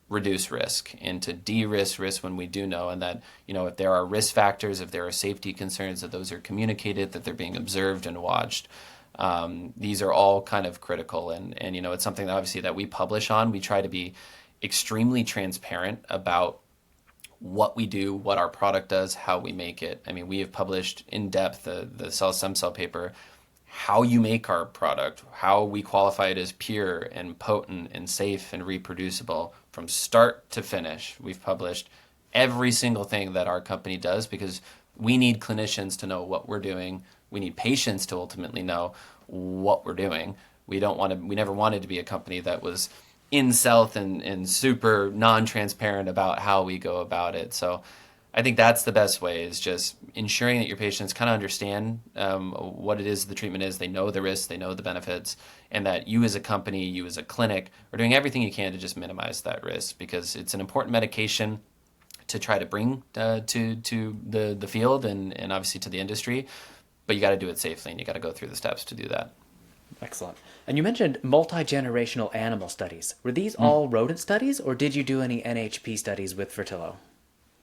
reduce risk and to de-risk risk when we do know, and that if there are risk factors, if there are safety concerns, that those are communicated, that they're being observed and watched. These are all kind of critical, and it's something that obviously that we publish on. We try to be extremely transparent about what we do, what our product does, how we make it. I mean, we have published in depth the cell stem cell paper, how you make our product, how we qualify it as pure and potent and safe and reproducible from start to finish. We've published every single thing that our company does because we need clinicians to know what we're doing. We need patients to ultimately know what we're doing. We never wanted to be a company that was in stealth and super non-transparent about how we go about it. So I think that's the best way, is just ensuring that your patients kind of understand what it is the treatment is. They know the risks, they know the benefits, and that you as a company, you as a clinic, are doing everything you can to just minimize that risk, because it's an important medication to try to bring to the field and obviously to the industry. But you got to do it safely, and you got to go through the steps to do that. Excellent. And you mentioned multi-generational animal studies. Were these all rodent studies, or did you do any NHP studies with Fertillo?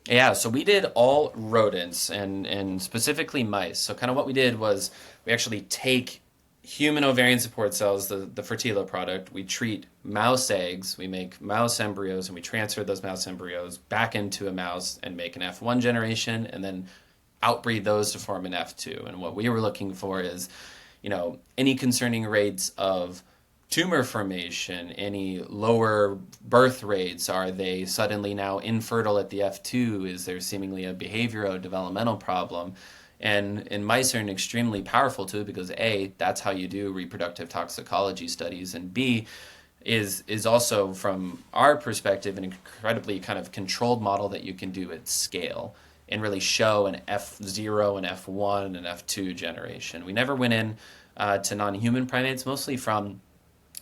Yeah, so we did all rodents and specifically mice. So kind of what we did was we actually take human ovarian support cells, the Fertillo product. We treat mouse eggs, we make mouse embryos, and we transfer those mouse embryos back into a mouse and make an F1 generation, and then outbreed those to form an F2. And what we were looking for is, any concerning rates of tumor formation, any lower birth rates, are they suddenly now infertile at the F2? Is there seemingly a behavioral developmental problem? And mice are an extremely powerful tool because A, that's how you do reproductive toxicology studies, and B, is also, from our perspective, an incredibly kind of controlled model that you can do at scale and really show an F0 and F1 and F2 generation. We never went in to non-human primates, mostly from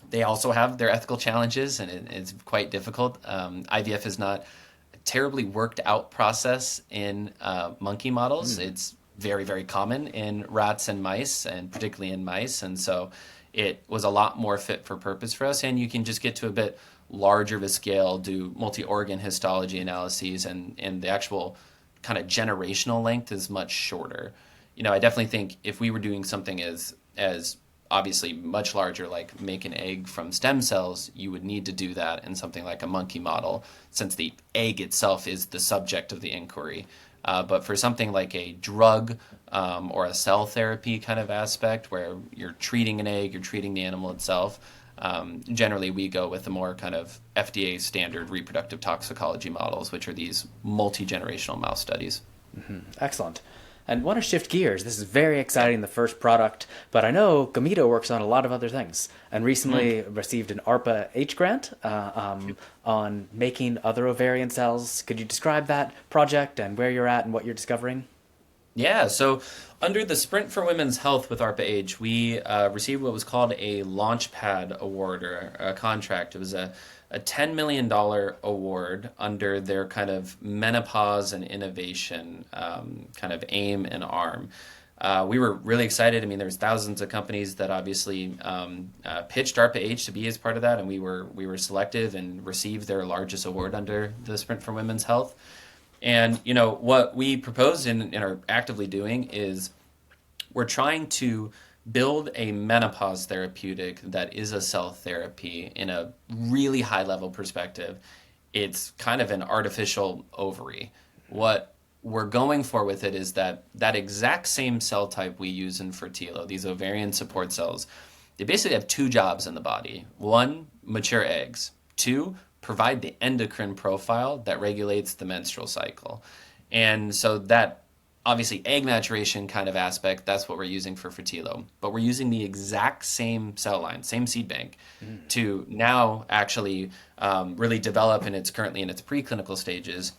they also have their ethical challenges, and it's quite difficult. IVF is not a terribly worked out process in monkey models. It's very, very common in rats and mice, and particularly in mice. And so it was a lot more fit for purpose for us. And you can just get to a bit larger of a scale, do multi-organ histology analyses, and the actual kind of generational length is much shorter. I definitely think if we were doing something as obviously much larger, like make an egg from stem cells, you would need to do that in something like a monkey model, since the egg itself is the subject of the inquiry. But for something like a drug or a cell therapy kind of aspect, where you're treating an egg, you're treating the animal itself, generally we go with the more kind of FDA standard reproductive toxicology models, which are these multi-generational mouse studies. Excellent. And want to shift gears. This is very exciting, the first product, but I know Gameto works on a lot of other things and recently received an ARPA-H grant on making other ovarian cells. Could you describe that project and where you're at and what you're discovering? Yeah, so under the Sprint for Women's Health with ARPA-H, we received what was called a Launchpad Award, or a contract. It was a $10 million award under their kind of menopause and innovation kind of aim and arm. We were really excited. I mean, there's thousands of companies that obviously pitched ARPA-H to be as part of that, and we were selected and received their largest award under the Sprint for Women's Health. And, what we proposed and are actively doing is we're trying to build a menopause therapeutic that is a cell therapy in a really high level perspective. It's kind of an artificial ovary. What we're going for with it is that exact same cell type we use in Fertilo, these ovarian support cells, they basically have two jobs in the body. One, mature eggs. Two, provide the endocrine profile that regulates the menstrual cycle. And so that obviously egg maturation kind of aspect, that's what we're using for Fertilo. But we're using the exact same cell line, same seed bank, to now actually really develop, and it's currently in its preclinical stages,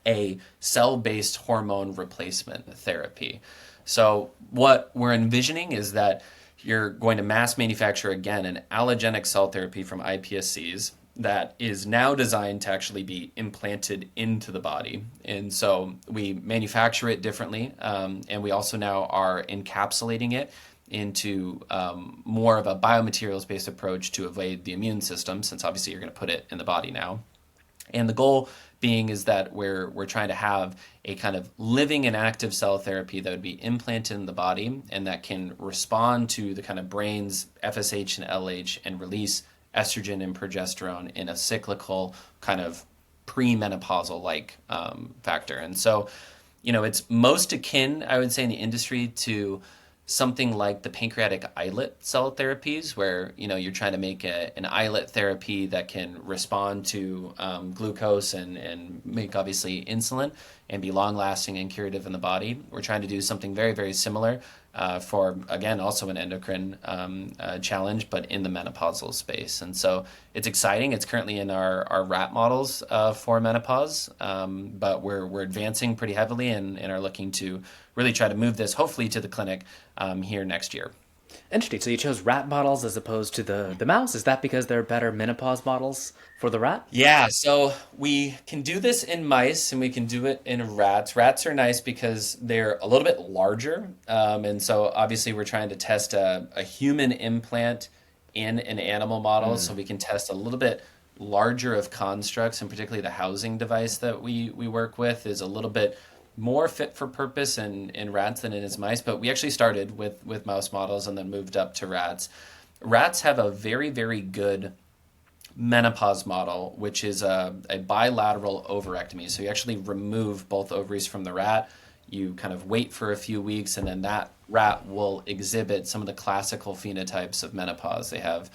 a cell-based hormone replacement therapy. So what we're envisioning is that you're going to mass manufacture, again, an allogenic cell therapy from iPSCs that is now designed to actually be implanted into the body. And so we manufacture it differently, and we also now are encapsulating it into more of a biomaterials-based approach to evade the immune system, since obviously you're going to put it in the body now. And the goal being is that we're trying to have a kind of living and active cell therapy that would be implanted in the body and that can respond to the kind of brain's FSH and LH and release estrogen and progesterone in a cyclical kind of premenopausal-like factor. And so, it's most akin, I would say, in the industry to something like the pancreatic islet cell therapies, where, you're trying to make an islet therapy that can respond to glucose and make, obviously, insulin and be long-lasting and curative in the body. We're trying to do something very, very similar for, again, also an endocrine challenge, but in the menopausal space. And so it's exciting. It's currently in our rat models for menopause, but we're advancing pretty heavily and are looking to really try to move this, hopefully, to the clinic here next year. Interesting. So you chose rat models as opposed to the mouse. Is that because they're better menopause models for the rat? Yeah, so we can do this in mice and we can do it in rats. Rats are nice because they're a little bit larger. And so obviously we're trying to test a human implant in an animal model. So we can test a little bit larger of constructs, and particularly the housing device that we work with is a little bit more fit for purpose in rats than it is mice. But we actually started with mouse models and then moved up to rats. Rats have a very, very good menopause model, which is a bilateral ovarectomy. So you actually remove both ovaries from the rat. You kind of wait for a few weeks, and then that rat will exhibit some of the classical phenotypes of menopause. They have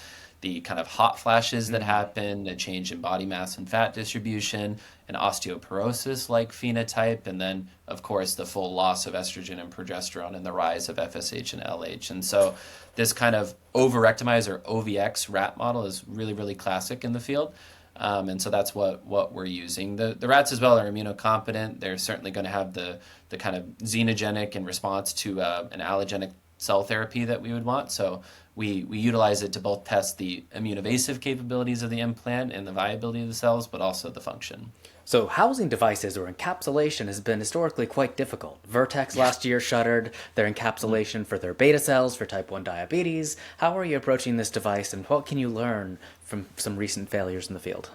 the kind of hot flashes that happen, a change in body mass and fat distribution, an osteoporosis-like phenotype, and then, of course, the full loss of estrogen and progesterone and the rise of FSH and LH. And so this kind of overrectomized or OVX rat model is really, really classic in the field. And so that's what we're using. The rats as well are immunocompetent. They're certainly going to have the kind of xenogenic in response to an allogenic cell therapy that we would want. So we utilize it to both test the immune evasive capabilities of the implant and the viability of the cells, but also the function. So housing devices or encapsulation has been historically quite difficult. Vertex last year shuttered their encapsulation for their beta cells for type 1 diabetes. How are you approaching this device, and what can you learn from some recent failures in the field?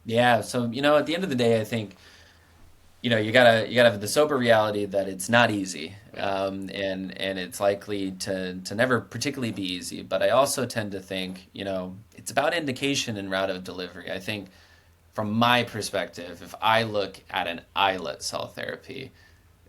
Yeah, so at the end of the day, I think you gotta have the sober reality that it's not easy, and it's likely to never particularly be easy. But I also tend to think it's about indication and route of delivery. I think from my perspective, if I look at an islet cell therapy,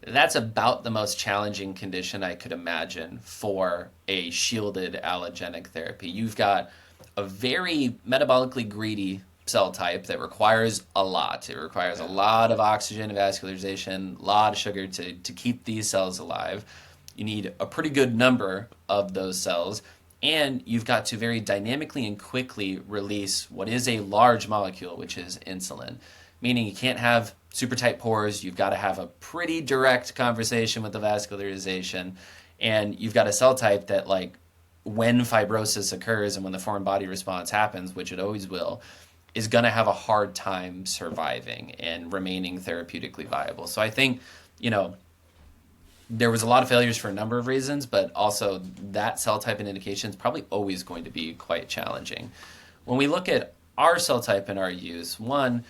that's about the most challenging condition I could imagine for a shielded allogenic therapy. You've got a very metabolically greedy cell type that requires a lot. It requires a lot of oxygen, vascularization, a lot of sugar to keep these cells alive. You need a pretty good number of those cells, and you've got to very dynamically and quickly release what is a large molecule, which is insulin, meaning you can't have super tight pores. You've got to have a pretty direct conversation with the vascularization, and you've got a cell type that, like, when fibrosis occurs and when the foreign body response happens, which it always will, is going to have a hard time surviving and remaining therapeutically viable. So I think, there was a lot of failures for a number of reasons, but also that cell type and indication is probably always going to be quite challenging. When we look at our cell type and our use, one,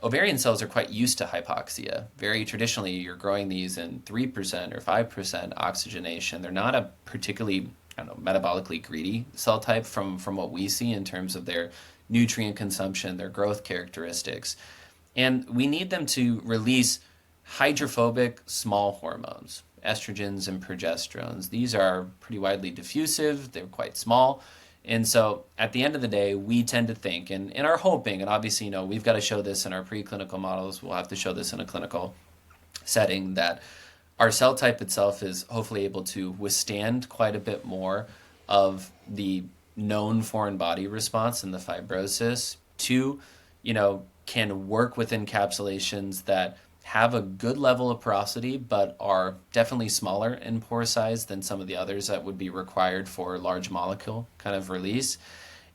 ovarian cells are quite used to hypoxia. Very traditionally, you're growing these in 3% or 5% oxygenation. They're not a particularly, metabolically greedy cell type from what we see in terms of their nutrient consumption, their growth characteristics. And we need them to release hydrophobic small hormones, estrogens and progesterones. These are pretty widely diffusive, they're quite small. And so at the end of the day, we tend to think and are hoping, and obviously, we've got to show this in our preclinical models, we'll have to show this in a clinical setting, that our cell type itself is hopefully able to withstand quite a bit more of the known foreign body response and the fibrosis. Two, can work with encapsulations that have a good level of porosity, but are definitely smaller in pore size than some of the others that would be required for large molecule kind of release.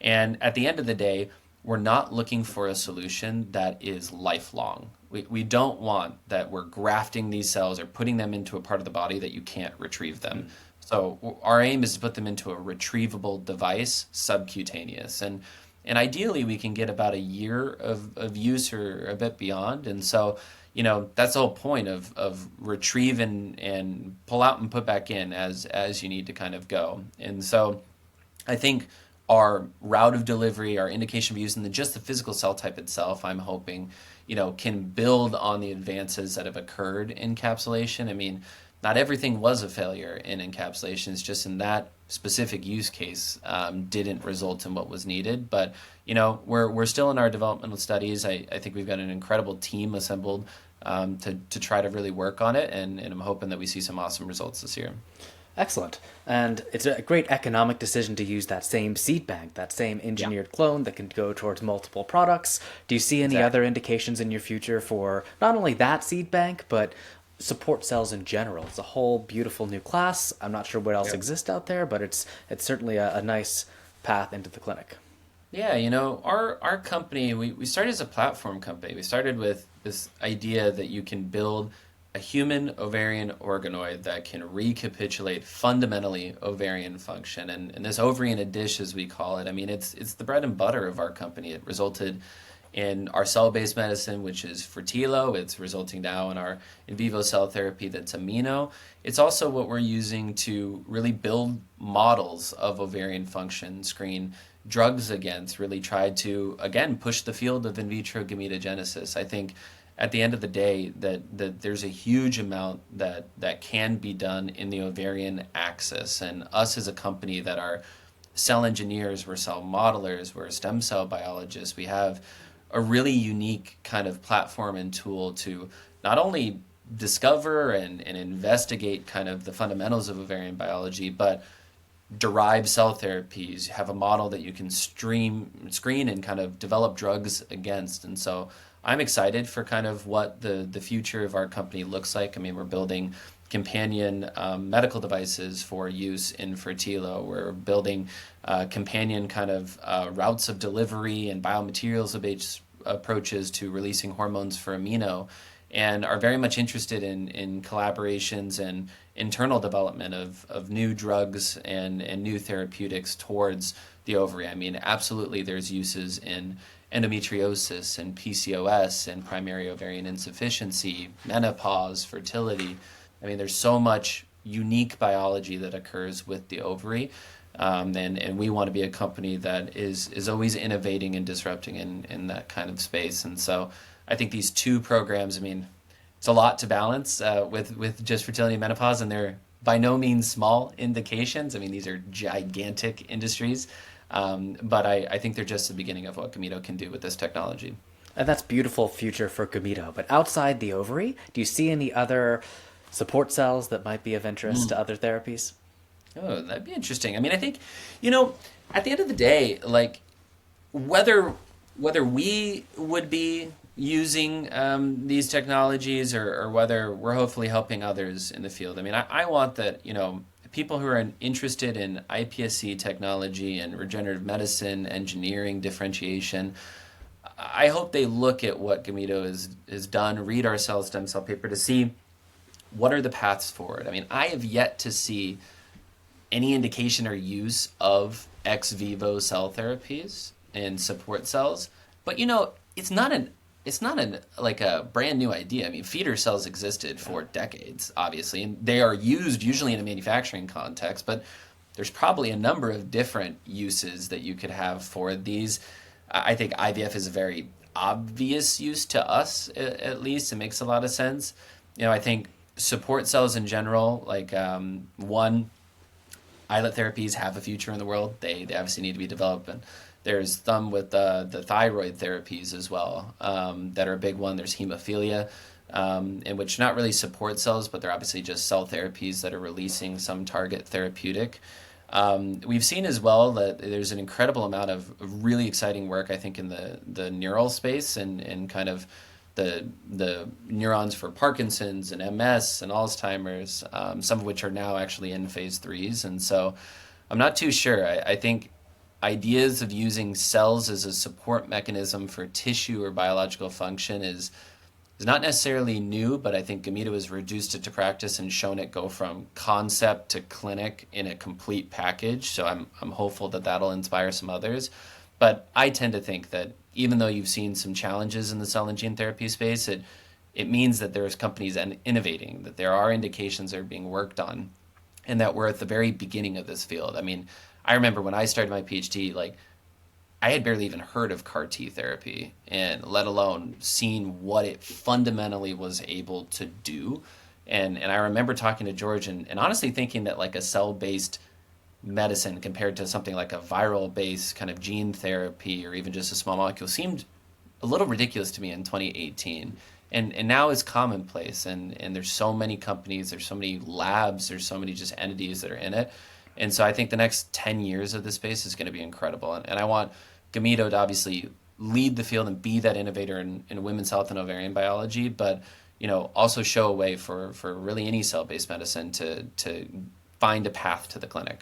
And at the end of the day, we're not looking for a solution that is lifelong. We don't want that we're grafting these cells or putting them into a part of the body that you can't retrieve them. So our aim is to put them into a retrievable device, subcutaneous. And ideally, we can get about a year of use or a bit beyond. And so, that's the whole point of retrieve and pull out and put back in as you need to kind of go. And so I think our route of delivery, our indication of use, and just the physical cell type itself, I'm hoping, can build on the advances that have occurred in encapsulation. I mean, not everything was a failure in encapsulations, just in that specific use case didn't result in what was needed. But, we're still in our developmental studies. I think we've got an incredible team assembled to try to really work on it, and I'm hoping that we see some awesome results this year. Excellent. And it's a great economic decision to use that same seed bank, that same engineered clone that can go towards multiple products. Do you see any other indications in your future for not only that seed bank, but support cells in general? It's a whole beautiful new class. I'm not sure what else exists out there, but it's certainly a nice path into the clinic. Yeah, our company, we started as a platform company. We started with this idea that you can build a human ovarian organoid that can recapitulate fundamentally ovarian function. And this ovary in a dish, as we call it, I mean, it's the bread and butter of our company. It resulted in our cell-based medicine, which is Fertilo. It's resulting now in our in vivo cell therapy that's Amino. It's also what we're using to really build models of ovarian function, screen drugs against, really try to, again, push the field of in vitro gametogenesis. I think at the end of the day that there's a huge amount that can be done in the ovarian axis, and us as a company that are cell engineers, we're cell modelers, we're stem cell biologists. We have a really unique kind of platform and tool to not only discover and investigate kind of the fundamentals of ovarian biology, but derive cell therapies, have a model that you can screen and kind of develop drugs against. And so I'm excited for kind of what the future of our company looks like. I mean, we're building companion medical devices for use in fertilo. We're building companion kind of routes of delivery and biomaterials based approaches to releasing hormones for amino, and are very much interested in collaborations and internal development of new drugs and new therapeutics towards the ovary. I mean, absolutely, there's uses in endometriosis and PCOS and primary ovarian insufficiency, menopause, fertility. I mean, there's so much unique biology that occurs with the ovary. And we want to be a company that is always innovating and disrupting in that kind of space. And so I think these two programs, I mean, it's a lot to balance with just fertility and menopause, and they're by no means small indications. I mean, these are gigantic industries, but I think they're just the beginning of what Gameto can do with this technology. And that's beautiful future for Gameto. But outside the ovary, do you see any other support cells that might be of interest to other therapies? Oh, that'd be interesting. I mean, I think, at the end of the day, like whether we would be using these technologies or whether we're hopefully helping others in the field. I mean, I want that, people who are interested in iPSC technology and regenerative medicine, engineering, differentiation, I hope they look at what Gameto has done, read our cell stem cell paper to see what are the paths forward. I mean, I have yet to see any indication or use of ex vivo cell therapies and support cells, but it's not like a brand new idea. I mean, feeder cells existed for decades, obviously, and they are used usually in a manufacturing context, but there's probably a number of different uses that you could have for these. I think IVF is a very obvious use to us, at least. It makes a lot of sense. I think support cells in general, like one, islet therapies have a future in the world. They obviously need to be developed. And there's some with the thyroid therapies as well that are a big one. There's hemophilia, in which not really support cells, but they're obviously just cell therapies that are releasing some target therapeutic. We've seen as well that there's an incredible amount of really exciting work, I think, in the neural space and kind of the neurons for Parkinson's and MS and Alzheimer's, some of which are now actually in phase 3s. And so I'm not too sure. I think ideas of using cells as a support mechanism for tissue or biological function is not necessarily new, but I think Gameto has reduced it to practice and shown it go from concept to clinic in a complete package. So I'm hopeful that that'll inspire some others. But I tend to think that even though you've seen some challenges in the cell and gene therapy space, it means that there's companies innovating, that there are indications that are being worked on, and that we're at the very beginning of this field. I mean, I remember when I started my PhD, like, I had barely even heard of CAR T therapy, and let alone seen what it fundamentally was able to do. And I remember talking to George and honestly thinking that like a cell-based medicine compared to something like a viral-based kind of gene therapy or even just a small molecule seemed a little ridiculous to me in 2018. And now it's commonplace, and there's so many companies, there's so many labs, there's so many just entities that are in it. And so I think the next 10 years of this space is going to be incredible. And I want Gameto to obviously lead the field and be that innovator in women's health and ovarian biology, but also show a way for really any cell-based medicine to find a path to the clinic.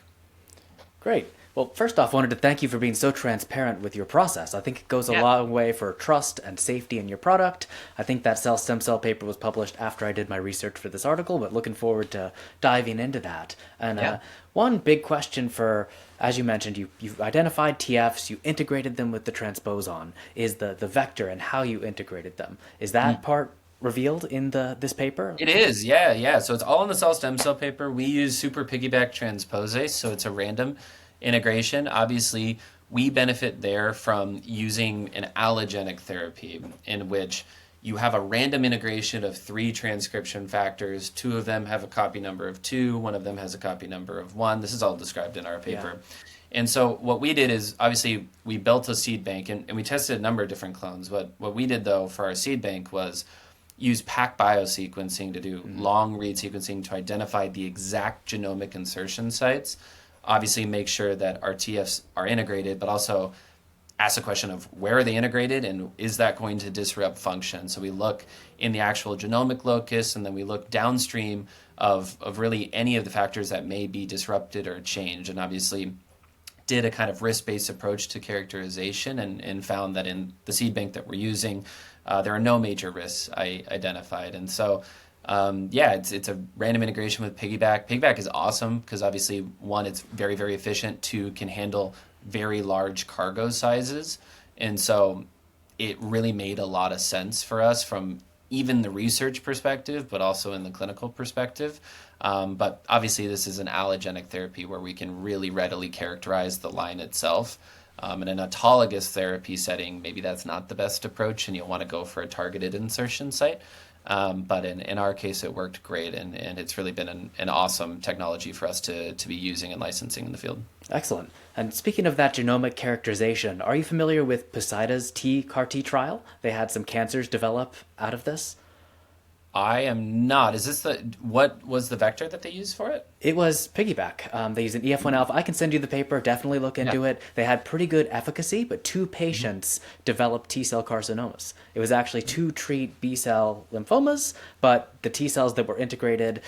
Great. Well, first off, I wanted to thank you for being so transparent with your process. I think it goes a long way for trust and safety in your product. I think that cell stem cell paper was published after I did my research for this article, but looking forward to diving into that. And one big question for, as you mentioned, you've identified TFs, you integrated them with the transposon, is the vector and how you integrated them. Is that part revealed in this paper? It is, yeah. So it's all in the cell stem cell paper. We use super piggyback transposase, so it's a random integration. Obviously, we benefit there from using an allogenic therapy in which you have a random integration of 3 transcription factors. 2 of them have a copy number of 2, 1 of them has a copy number of 1. This is all described in our paper. And so what we did is obviously we built a seed bank and we tested a number of different clones. What we did though for our seed bank was use PacBio sequencing to do long read sequencing to identify the exact genomic insertion sites. Obviously, make sure that our TFs are integrated, but also ask the question of where are they integrated and is that going to disrupt function? So we look in the actual genomic locus and then we look downstream of really any of the factors that may be disrupted or changed. And obviously, did a kind of risk-based approach to characterization and found that in the seed bank that we're using, there are no major risks I identified. And so, yeah, it's a random integration with Piggyback. Piggyback is awesome because obviously, one, it's very, very efficient. Two, can handle very large cargo sizes. And so it really made a lot of sense for us from even the research perspective, but also in the clinical perspective. But obviously, this is an allogenic therapy where we can really readily characterize the line itself. In an autologous therapy setting, maybe that's not the best approach, and you'll want to go for a targeted insertion site. But in our case, it worked great, and it's really been an awesome technology for us to be using and licensing in the field. Excellent. And speaking of that genomic characterization, are you familiar with Poseida's T CAR T trial? They had some cancers develop out of this. I am not. Is this what was the vector that they used for it? It was piggyback. They used an EF1 alpha. I can send you the paper. Definitely look into it. They had pretty good efficacy, but two patients developed T cell carcinomas. It was actually to treat B cell lymphomas, but the T cells that were integrated,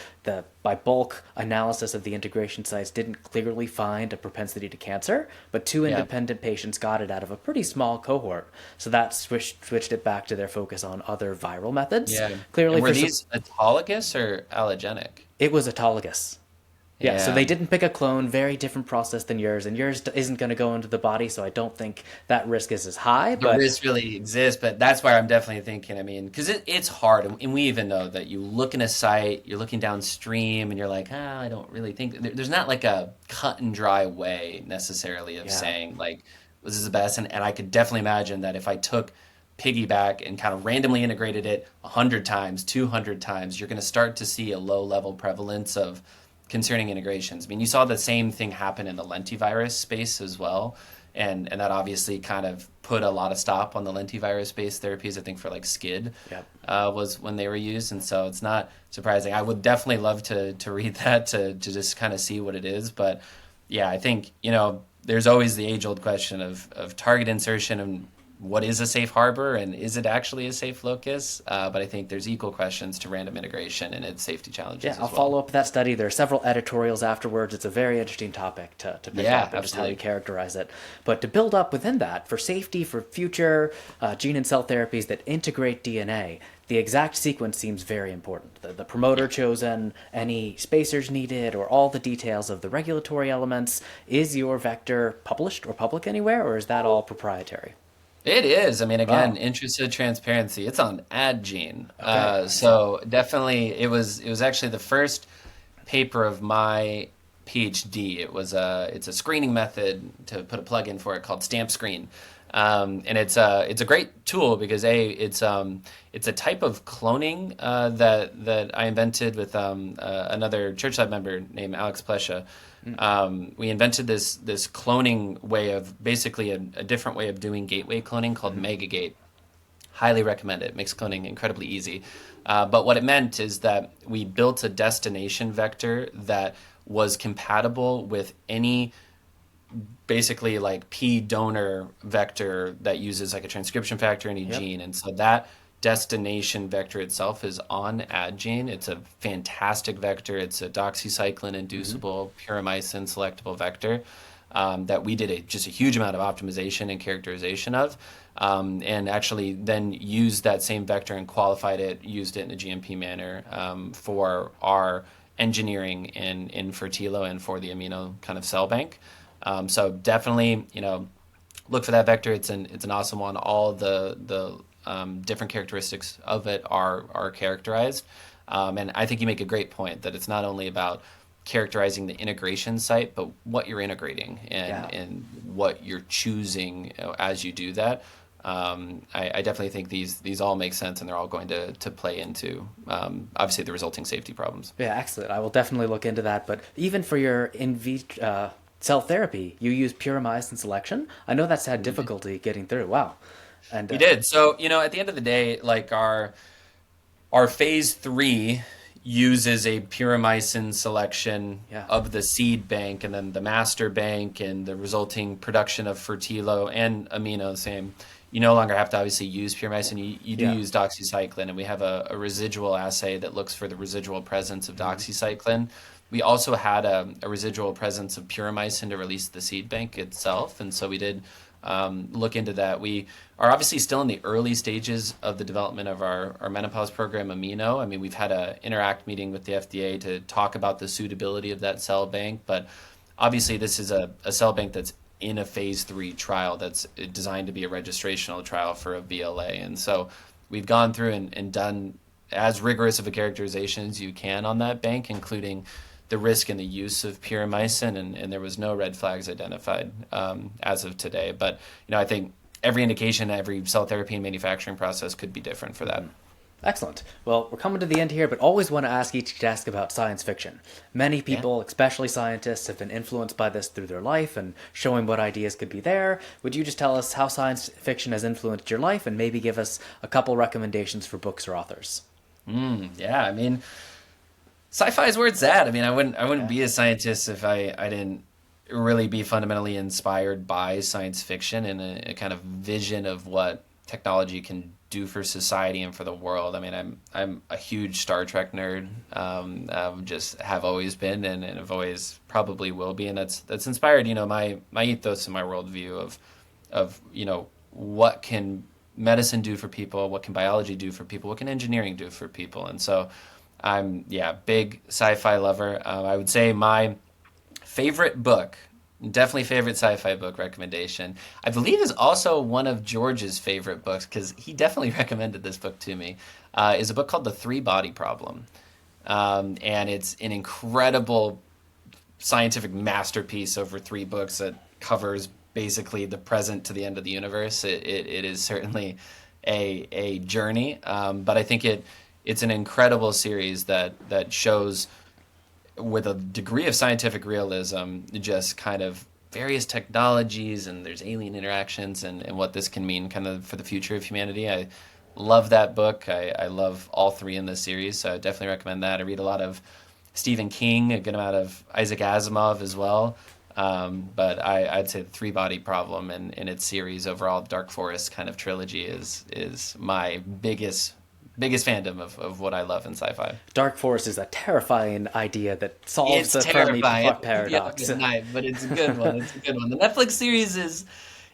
by bulk analysis of the integration sites didn't clearly find a propensity to cancer, but two independent patients got it out of a pretty small cohort. So that switched it back to their focus on other viral methods. Yeah. Clearly, And were these autologous or allogenic? it was autologous. Yeah, so Yeah. they didn't pick a clone, very different process than yours, and yours isn't going to go into the body, so I don't think that risk is as high, The but risk really exists, but that's why I'm definitely thinking. I mean, because it's hard, and we even know that you look in a site, you're looking downstream, and you're like, I don't really think there's not like a cut and dry way necessarily of yeah. saying like this is the best. And I could definitely imagine that if I took piggyback and kind of randomly integrated it 100 times, 200 times, you're going to start to see a low level prevalence of concerning integrations. I mean, you saw the same thing happen in the lentivirus space as well. And that obviously kind of put a lot of stop on the lentivirus-based therapies, I think, for like SCID Yep. was when they were used. And so it's not surprising. I would definitely love to read that to just kind of see what it is. But yeah, I think, there's always the age-old question of target insertion and what is a safe harbor and is it actually a safe locus? But I think there's equal questions to random integration and its safety challenges Yeah, as I'll well. follow up that study. There are several editorials afterwards. It's a very interesting topic to pick Yeah, up and just how you absolutely. characterize it. But to build up within that, for safety, for future gene and cell therapies that integrate DNA, the exact sequence seems very important. The promoter chosen, any spacers needed, or all the details of the regulatory elements. Is your vector published or public anywhere, or is that all proprietary? It is. I mean, again, Wow. interested transparency. It's on AdGene. Okay, excellent. So definitely, it was actually the first paper of my PhD. It's a screening method to put a plug in for it called Stamp Screen, and it's a great tool because it's a type of cloning that I invented with another church lab member named Alex Plesha. We invented this cloning way of basically a different way of doing gateway cloning called Megagate. Highly recommend it. Makes cloning incredibly easy. But what it meant is that we built a destination vector that was compatible with any basically like P donor vector that uses like a transcription factor, any Yep. gene. And so that destination vector itself is on AdGene. It's a fantastic vector. It's a doxycycline inducible, pyrimycin selectable vector that we did just a huge amount of optimization and characterization of. And actually then used that same vector and qualified it, used it in a GMP manner for our engineering in Fertilo and for the amino kind of cell bank. So definitely, look for that vector. It's an awesome one. All the different characteristics of it are characterized, and I think you make a great point that it's not only about characterizing the integration site, but what you're integrating Yeah. and what you're choosing as you do that. I definitely think these all make sense, and they're all going to play into obviously the resulting safety problems. Yeah, excellent. I will definitely look into that. But even for your cell therapy, you use puromycin selection. I know that's had difficulty getting through. Wow. And We did. So, at the end of the day, like our phase three uses a puromycin selection yeah, of the seed bank and then the master bank and the resulting production of fertilo and amino, same. You no longer have to obviously use puromycin. You do yeah. use doxycycline, and we have a residual assay that looks for the residual presence of doxycycline. We also had a residual presence of puromycin to release the seed bank itself, and so we did look into that. We are obviously still in the early stages of the development of our menopause program, Amino. I mean, we've had a interact meeting with the FDA to talk about the suitability of that cell bank, but obviously this is a cell bank that's in a phase three trial that's designed to be a registrational trial for a BLA. And so we've gone through and done as rigorous of a characterization as you can on that bank, including the risk and the use of puromycin, and there was no red flags identified as of today. But I think every indication, every cell therapy and manufacturing process could be different for that. Excellent. Well, we're coming to the end here, but always want to ask each guest about science fiction. Many Yeah. people, especially scientists, have been influenced by this through their life and showing what ideas could be there. Would you just tell us how science fiction has influenced your life and maybe give us a couple recommendations for books or authors? Yeah, I mean, sci-fi is where it's at. I mean, I wouldn't Yeah. be a scientist if I didn't really be fundamentally inspired by science fiction and a kind of vision of what technology can do for society and for the world. I mean, I'm a huge Star Trek nerd. Just have always been and have always probably will be, and that's inspired my ethos and my worldview of what can medicine do for people, what can biology do for people, what can engineering do for people, and so I'm big sci-fi lover. I would say my favorite book, definitely favorite sci-fi book recommendation, I believe is also one of George's favorite books because he definitely recommended this book to me, is a book called The Three Body Problem. And it's an incredible scientific masterpiece over three books that covers basically the present to the end of the universe. It is certainly a journey, but I think it's an incredible series that shows with a degree of scientific realism just kind of various technologies, and there's alien interactions and what this can mean kind of for the future of humanity. I love that book. I love all three in this series, so I definitely recommend that. I read a lot of Stephen King, a good amount of Isaac Asimov as well. But I'd say the Three Body Problem and its series overall, Dark Forest kind of trilogy is my biggest fandom of what I love in sci-fi. Dark Forest is a terrifying idea that solves It's the Fermi terrifying. It'll keep you up paradox. at night, but it's a good one. It's a good one. The Netflix series is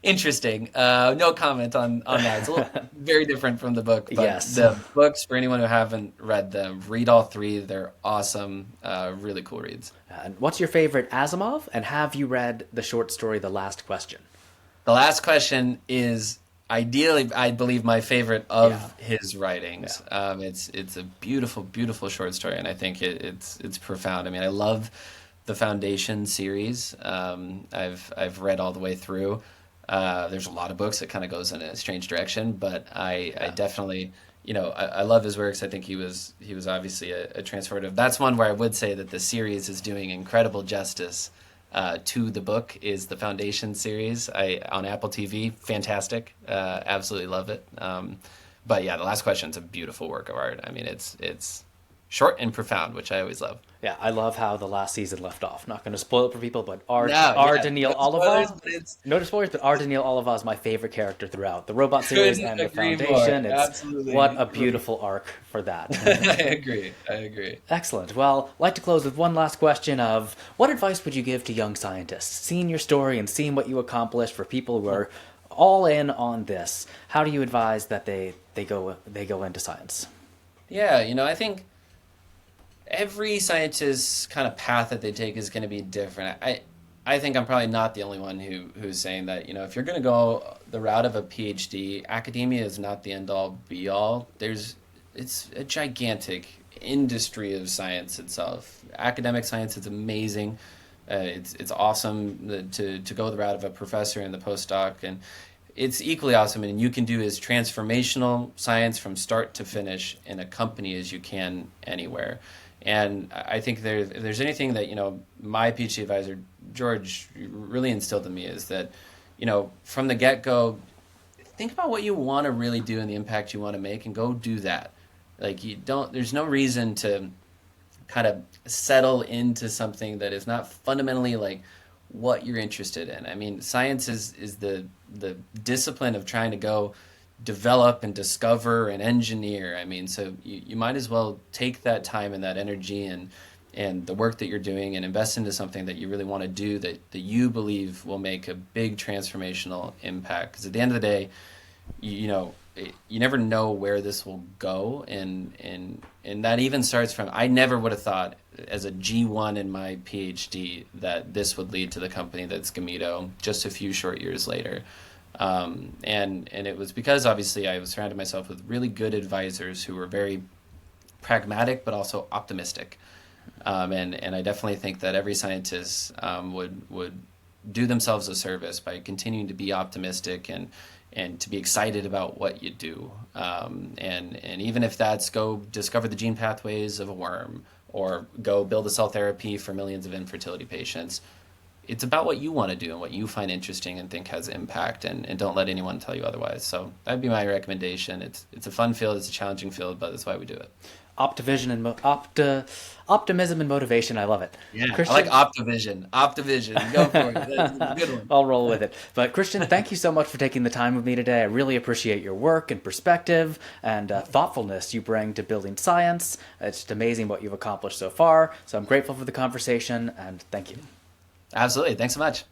interesting. No comment on that. It's a little very different from the book, but Yes. the books, for anyone who haven't read them, read all three. They're awesome, really cool reads. And what's your favorite Asimov? And have you read the short story The Last Question? The last question is ideally, I believe, my favorite of Yeah. his writings. It's a beautiful, beautiful short story, and I think it's profound. I mean, I love the Foundation series. I've read all the way through. There's a lot of books that kind of goes in a strange direction, but I definitely, I love his works. I think he was obviously a transformative. That's one where I would say that the series is doing incredible justice to the book. Is the Foundation series on Apple TV. Fantastic. Absolutely love it. But yeah, The Last Question is a beautiful work of art. I mean, it's short and profound, which I always love. Yeah, I love how the last season left off. Not going to spoil it for people, but R. No, R. yeah, Daniil no spoilers, Oliva. but it's No spoilers, but R. Daniil Oliva is my favorite character throughout the robot series couldn't and the agree more. Foundation. It's Absolutely. what a beautiful arc for that. I agree. Excellent. Well, I'd like to close with one last question of what advice would you give to young scientists? Seeing your story and seeing what you accomplished for people who are all in on this, how do you advise that they go into science? Yeah, I think every scientist's kind of path that they take is going to be different. I think I'm probably not the only one who's saying that, if you're going to go the route of a PhD, academia is not the end all be all. It's a gigantic industry of science itself. Academic science is amazing. It's awesome to go the route of a professor and the postdoc, and it's equally awesome. And you can do as transformational science from start to finish in a company as you can anywhere. And I think if there's anything that, my PhD advisor, George, really instilled in me is that, from the get-go, think about what you want to really do and the impact you want to make and go do that. Like there's no reason to kind of settle into something that is not fundamentally like what you're interested in. I mean, science is the discipline of trying to go develop and discover and engineer. I mean, so you might as well take that time and that energy and the work that you're doing and invest into something that you really want to do that you believe will make a big transformational impact. Because at the end of the day, you never know where this will go, and that even starts from, I never would have thought as a G1 in my PhD that this would lead to the company that's Gameto just a few short years later. And it was because obviously I was surrounded myself with really good advisors who were very pragmatic but also optimistic. And I definitely think that every scientist would do themselves a service by continuing to be optimistic and to be excited about what you do. And even if that's go discover the gene pathways of a worm or go build a cell therapy for millions of infertility patients, it's about what you want to do and what you find interesting and think has impact, and don't let anyone tell you otherwise. So that'd be my recommendation. It's a fun field, it's a challenging field, but that's why we do it. Optimism and motivation. I love it. Yeah, Christian, I like Optivision. Go for it. That's a good one. I'll roll with it. But Christian, thank you so much for taking the time with me today. I really appreciate your work and perspective and thoughtfulness you bring to building science. It's just amazing what you've accomplished so far. So I'm grateful for the conversation, and thank you. Absolutely. Thanks so much.